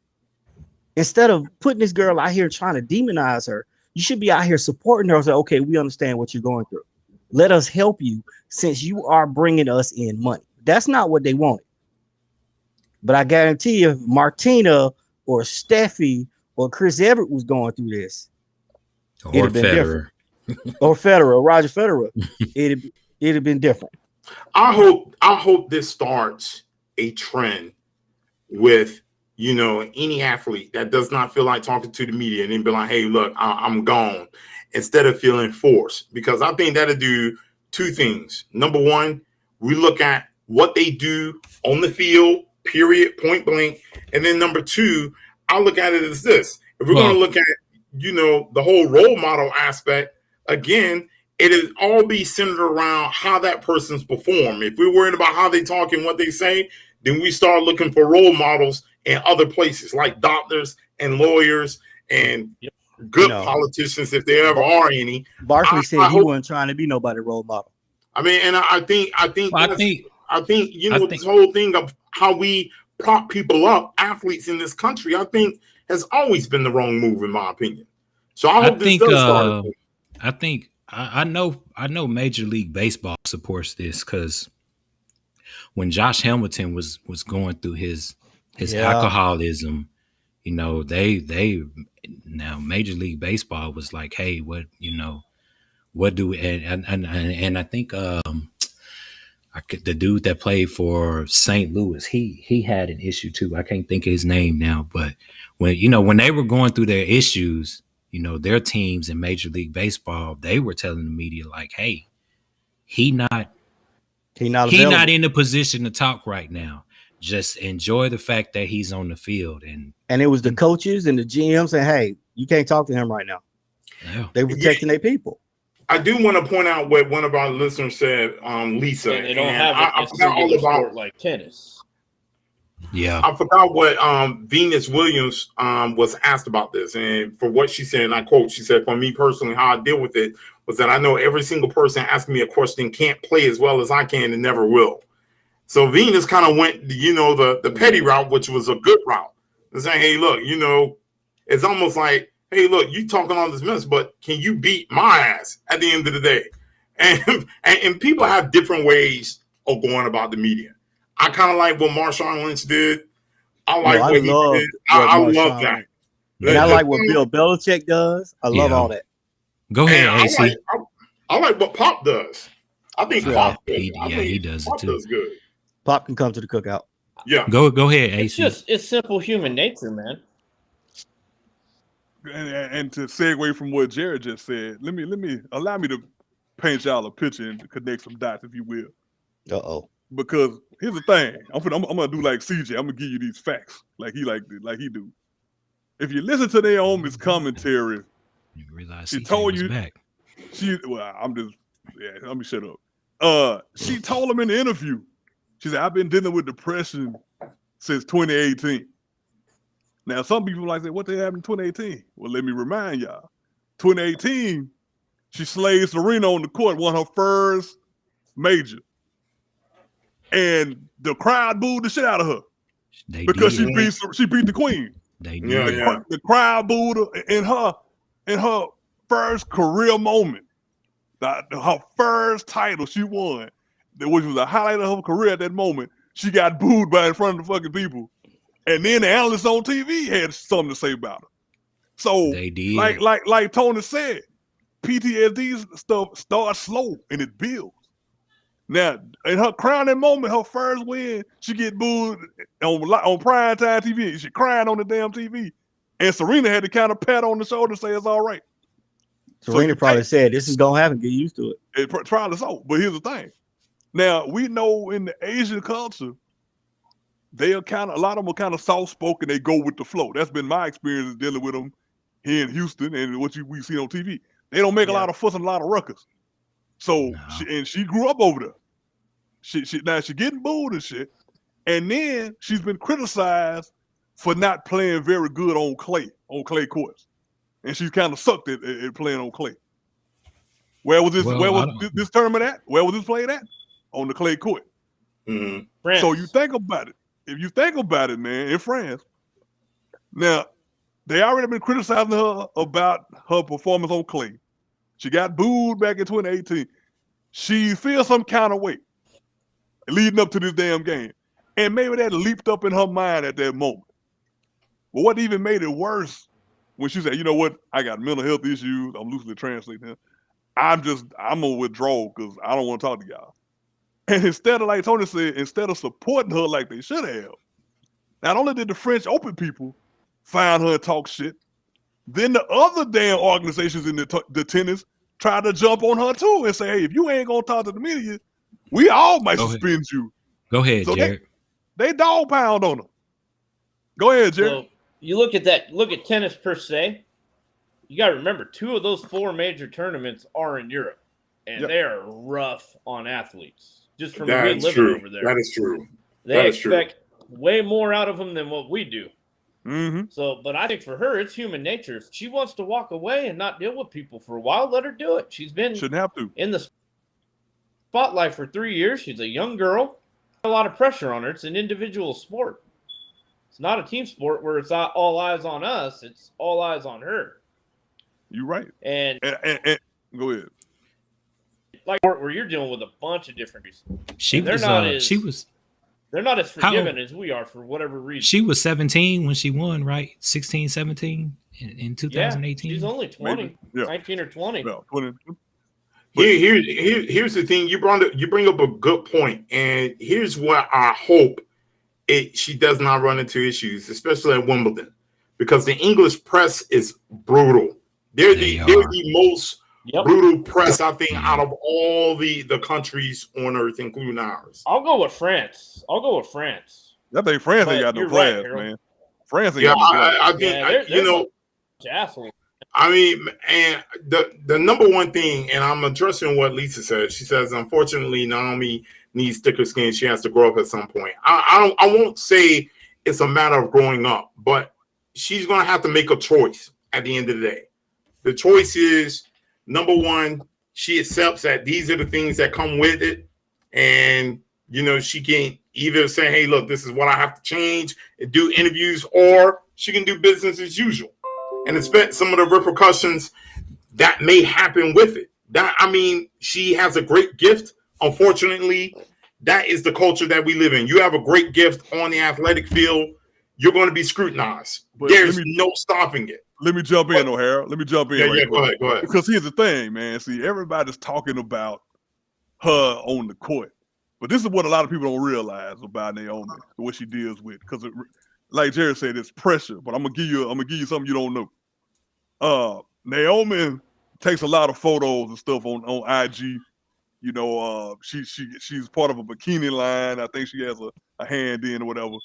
[SPEAKER 3] Instead of putting this girl out here trying to demonize her, you should be out here supporting her and say, okay, we understand what you're going through. Let us help you since you are bringing us in money. That's not what they wanted. But I guarantee you, if Martina or Steffi or Chris Everett was going through this,
[SPEAKER 2] or Federer,
[SPEAKER 3] or Federer, Roger Federer, it'd have been different.
[SPEAKER 4] I hope this starts a trend with, you know, any athlete that does not feel like talking to the media and then be like, hey, look, I'm gone, instead of feeling forced. Because I think that'll do two things. Number one, we look at what they do on the field, period, point blank. And then number two, I look at it as this. If we're going to look at, you know, the whole role model aspect, again, it is all be centered around how that person's perform. If we're worried about how they talk and what they say, then we start looking for role models in other places like doctors and lawyers and good politicians, if there ever are any.
[SPEAKER 3] Barkley said he wasn't trying to be nobody role model.
[SPEAKER 4] I mean, and I think you know, this whole thing of how we prop people up, athletes in this country, I think has always been the wrong move, in my opinion. So I hope this does start.
[SPEAKER 2] I know Major League Baseball supports this, because when Josh Hamilton was going through his alcoholism, you know, they now Major League Baseball was like, hey, what do we, and I think the dude that played for St. Louis, he had an issue too. I can't think of his name now, but when they were going through their issues, you know, their teams in Major League Baseball, they were telling the media like, hey, he not in a position to talk right now. Just enjoy the fact that he's on the field. And
[SPEAKER 3] it was the coaches and the GMs saying, hey, you can't talk to him right now. Yeah. They were protecting their people.
[SPEAKER 4] I do want to point out what one of our listeners said, Lisa.
[SPEAKER 6] And they don't have a singular sport like tennis.
[SPEAKER 2] Yeah,
[SPEAKER 4] I forgot what Venus Williams was asked about this, and for what she said, and I quote, she said, for me personally, how I deal with it was that I know every single person asking me a question can't play as well as I can and never will. So Venus kind of went, you know, the petty route, which was a good route. And saying, hey, look, you know, it's almost like, hey, look, you talking all this mess, but can you beat my ass at the end of the day? And people have different ways of going about the media. I kind of like what Marshawn Lynch did. I like what he did. I love that.
[SPEAKER 3] And I like what Bill Belichick does. I love all that.
[SPEAKER 2] Go ahead, AC.
[SPEAKER 4] I like what Pop does. I think Pop does.
[SPEAKER 2] He does it too.
[SPEAKER 4] Does good.
[SPEAKER 3] Pop can come to the cookout.
[SPEAKER 4] Yeah.
[SPEAKER 2] Go ahead, AC.
[SPEAKER 6] It's simple human nature, man.
[SPEAKER 1] And to segue from what Jared just said, allow me to paint y'all a picture and connect some dots, if you will.
[SPEAKER 3] Uh-oh.
[SPEAKER 1] Because here's the thing, I'm gonna do like CJ. I'm gonna give you these facts, like he do. If you listen to Naomi's commentary,
[SPEAKER 2] you realize
[SPEAKER 1] she told you
[SPEAKER 2] back.
[SPEAKER 1] Let me shut up. She told him in the interview, she said, I've been dealing with depression since 2018. Now, some people like say, what the hell happened in 2018? Well, let me remind y'all. 2018, she slayed Serena on the court, won her first major. And the crowd booed the shit out of her because she beat the queen. The crowd booed her in her first career moment. Her first title she won, which was a highlight of her career at that moment. She got booed by in front of the fucking people. And then the analysts on TV had something to say about her. So
[SPEAKER 2] they did.
[SPEAKER 1] Like Tony said, PTSD stuff starts slow and it builds. Now, in her crowning moment, her first win, she get booed on primetime TV. She crying on the damn TV. And Serena had to kind of pat on the shoulder and say it's all right.
[SPEAKER 3] Serena probably said, this is going to happen. Get used to it.
[SPEAKER 1] Probably so. But here's the thing. Now, we know in the Asian culture, a lot of them are kind of soft-spoken. They go with the flow. That's been my experience dealing with them here in Houston and what we see on TV. They don't make a lot of fuss and a lot of ruckus. So, she grew up over there. She getting booed and shit. And then she's been criticized for not playing very good on clay courts. And she's kind of sucked at playing on clay. Where was this tournament at? Where was this played at? On the clay court.
[SPEAKER 4] Mm-hmm.
[SPEAKER 1] So you think about it. If you think about it, man, in France, now they already been criticizing her about her performance on clay. She got booed back in 2018. She feels some kind of way leading up to this damn game. And maybe that leaped up in her mind at that moment. But what even made it worse when she said, you know what, I got mental health issues. I'm loosely translating here. I'm gonna withdraw because I don't want to talk to y'all. And instead of, like Tony said, instead of supporting her like they should have, not only did the French Open people find her and talk shit, then the other damn organizations in the tennis tried to jump on her too and say, hey, if you ain't gonna talk to the media, we all might suspend you.
[SPEAKER 2] Go ahead, so Jared.
[SPEAKER 1] They dog pound on her. Go ahead, Jared.
[SPEAKER 6] So you look at tennis per se. You got to remember, 2 of those 4 major tournaments are in Europe, and they are rough on athletes. Just from being living over there.
[SPEAKER 4] That is true.
[SPEAKER 6] They expect way more out of them than what we do.
[SPEAKER 1] Mm-hmm.
[SPEAKER 6] So, but I think for her, it's human nature. If she wants to walk away and not deal with people for a while, let her do it. She's been in the spotlight for 3 years. She's a young girl. A lot of pressure on her. It's an individual sport. It's not a team sport where it's not all eyes on us. It's all eyes on her.
[SPEAKER 1] You're right.
[SPEAKER 6] And
[SPEAKER 1] go ahead.
[SPEAKER 6] Like where you're dealing with a bunch of different reasons. They're not as forgiving as we are for whatever reason.
[SPEAKER 2] She was 17 when she won, right? 16, 17 in 2018.
[SPEAKER 6] She's only 20, 19 or 20.
[SPEAKER 1] No, 20.
[SPEAKER 4] Here's the thing. You bring up a good point, and here's what I hope she does not run into issues, especially at Wimbledon, because the English press is brutal. They're the most brutal press, I think, out of all the countries on earth, including ours.
[SPEAKER 6] I'll go with France.
[SPEAKER 1] I think France ain't got no class, man. France ain't got no class.
[SPEAKER 4] I think,
[SPEAKER 6] assholes.
[SPEAKER 4] I mean, and the number one thing, and I'm addressing what Lisa said. She says, unfortunately, Naomi needs thicker skin. She has to grow up at some point. I won't say it's a matter of growing up, but she's going to have to make a choice at the end of the day. The choice is, number one, she accepts that these are the things that come with it. And, she can either say, hey, look, this is what I have to change and do interviews, or she can do business as usual and expect some of the repercussions that may happen with it. She has a great gift. Unfortunately, that is the culture that we live in. You have a great gift on the athletic field, you're going to be scrutinized. But there's no stopping it.
[SPEAKER 1] Let me jump in, O'Hara. Let me jump in.
[SPEAKER 4] Yeah, go ahead.
[SPEAKER 1] Because here's the thing, man. See, everybody's talking about her on the court. But this is what a lot of people don't realize about Naomi, what she deals with. Because, like Jared said, it's pressure. But I'm gonna give you something you don't know. Naomi takes a lot of photos and stuff on IG. She's part of a bikini line. I think she has a hand in or whatever.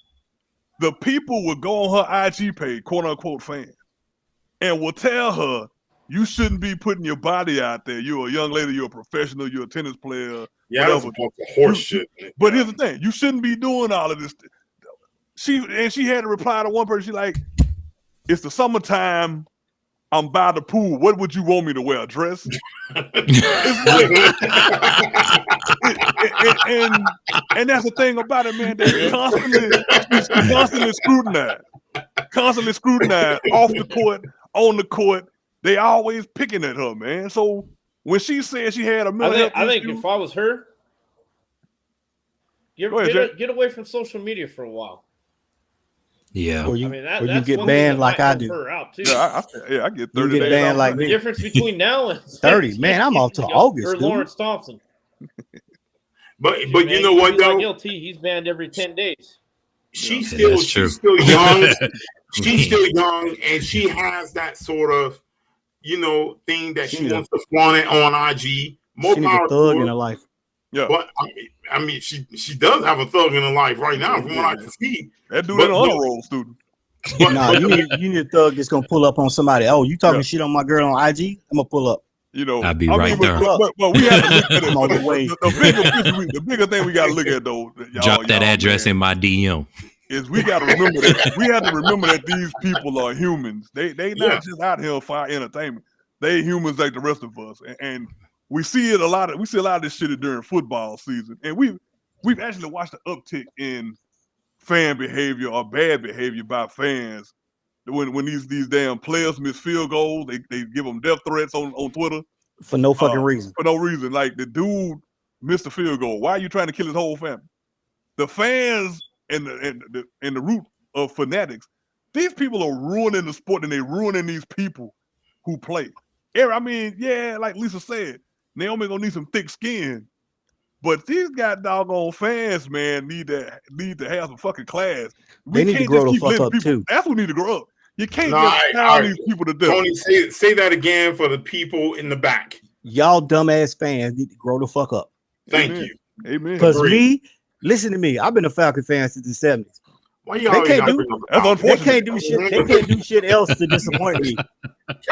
[SPEAKER 1] The people will go on her IG page, quote unquote fans, and will tell her, you shouldn't be putting your body out there. You're a young lady, you're a professional, you're a tennis player.
[SPEAKER 4] Yeah, that's horse shit.
[SPEAKER 1] But here's the thing, you shouldn't be doing all of this. She had to reply to one person, she's like, it's the summertime, I'm by the pool. What would you want me to wear? A dress? And that's the thing about it, man. They constantly scrutinized off the court, on the court. They always picking at her, man. So when she said she had a mental
[SPEAKER 6] I think if I was her, get away from social media for a while.
[SPEAKER 2] Yeah,
[SPEAKER 3] or you get banned like I do.
[SPEAKER 1] I get 30
[SPEAKER 3] you get
[SPEAKER 1] days
[SPEAKER 3] banned like
[SPEAKER 6] the
[SPEAKER 3] me.
[SPEAKER 6] difference between now and
[SPEAKER 3] 30. Man, I'm off to August.
[SPEAKER 6] Or Lawrence Thompson.
[SPEAKER 4] But you know what though?
[SPEAKER 6] Guilty. He's banned every 10 days.
[SPEAKER 4] She's still young. She's still young, and she has that sort of thing that she wants to flaunt it on IG. More power to her.
[SPEAKER 3] In her life.
[SPEAKER 1] Yeah,
[SPEAKER 4] but I mean, she does have a thug in her life right now, from what I can see.
[SPEAKER 1] That dude is an honor roll student.
[SPEAKER 3] You need a thug that's gonna pull up on somebody. Oh, you talking shit on my girl on IG? I'm gonna pull up.
[SPEAKER 2] I'll be right there.
[SPEAKER 1] But we have to look at it. The bigger thing we got to look at though.
[SPEAKER 2] Drop that address in my DM.
[SPEAKER 1] Is we got to remember that we have to remember that these people are humans. They not just out here for our entertainment. They humans like the rest of us, and we see it a lot. We see a lot of this shit during football season, and we've actually watched an uptick in fan behavior or bad behavior by fans. When these damn players miss field goals, they give them death threats on Twitter.
[SPEAKER 3] For no fucking reason.
[SPEAKER 1] For no reason. Like, the dude missed a field goal. Why are you trying to kill his whole family? The fans and the root of fanatics, these people are ruining the sport and they're ruining these people who play. I mean, yeah, like Lisa said, Naomi gonna need some thick skin. But these doggone fans, man, need to have some fucking class.
[SPEAKER 3] They need to grow the fuck up too.
[SPEAKER 1] That's what need to grow up. You can't just pound these people to death.
[SPEAKER 4] Tony, say that again for the people in the back.
[SPEAKER 3] Y'all dumbass fans need to grow the fuck up.
[SPEAKER 4] Thank you.
[SPEAKER 1] Amen.
[SPEAKER 3] Because listen to me. I've been a Falcon fan since the 70s.
[SPEAKER 4] Why they
[SPEAKER 3] can't do shit. They can't do shit else to disappoint me.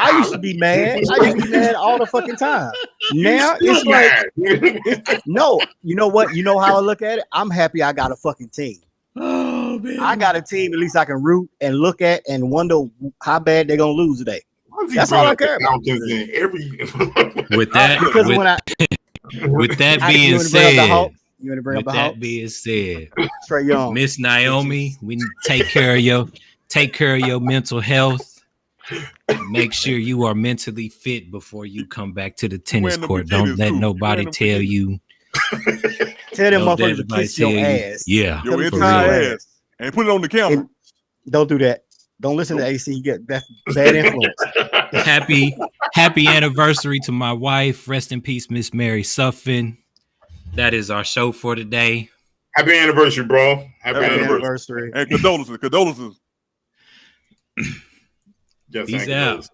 [SPEAKER 3] I used to be mad. I used to be mad all the fucking time. Now it's like no. You know what? You know how I look at it? I'm happy I got a fucking team.
[SPEAKER 6] Oh man.
[SPEAKER 3] I got a team at least I can root and look at and wonder how bad they're gonna lose today. That's all I care about.
[SPEAKER 2] With that being said. With that being said,
[SPEAKER 3] Trey Young,
[SPEAKER 2] Miss Naomi, we take care of your mental health. Make sure you are mentally fit before you come back to the tennis court. Don't let nobody tell you.
[SPEAKER 3] Tell them motherfuckers to kiss your ass.
[SPEAKER 2] Yeah,
[SPEAKER 1] your entire ass, and put it on the camera.
[SPEAKER 3] And don't do that. Don't listen to AC. You get bad influence.
[SPEAKER 2] Happy anniversary to my wife. Rest in peace, Miss Mary Suffin. That is our show for today.
[SPEAKER 4] Happy anniversary, bro. Happy anniversary.
[SPEAKER 1] And condolences.
[SPEAKER 2] Peace out.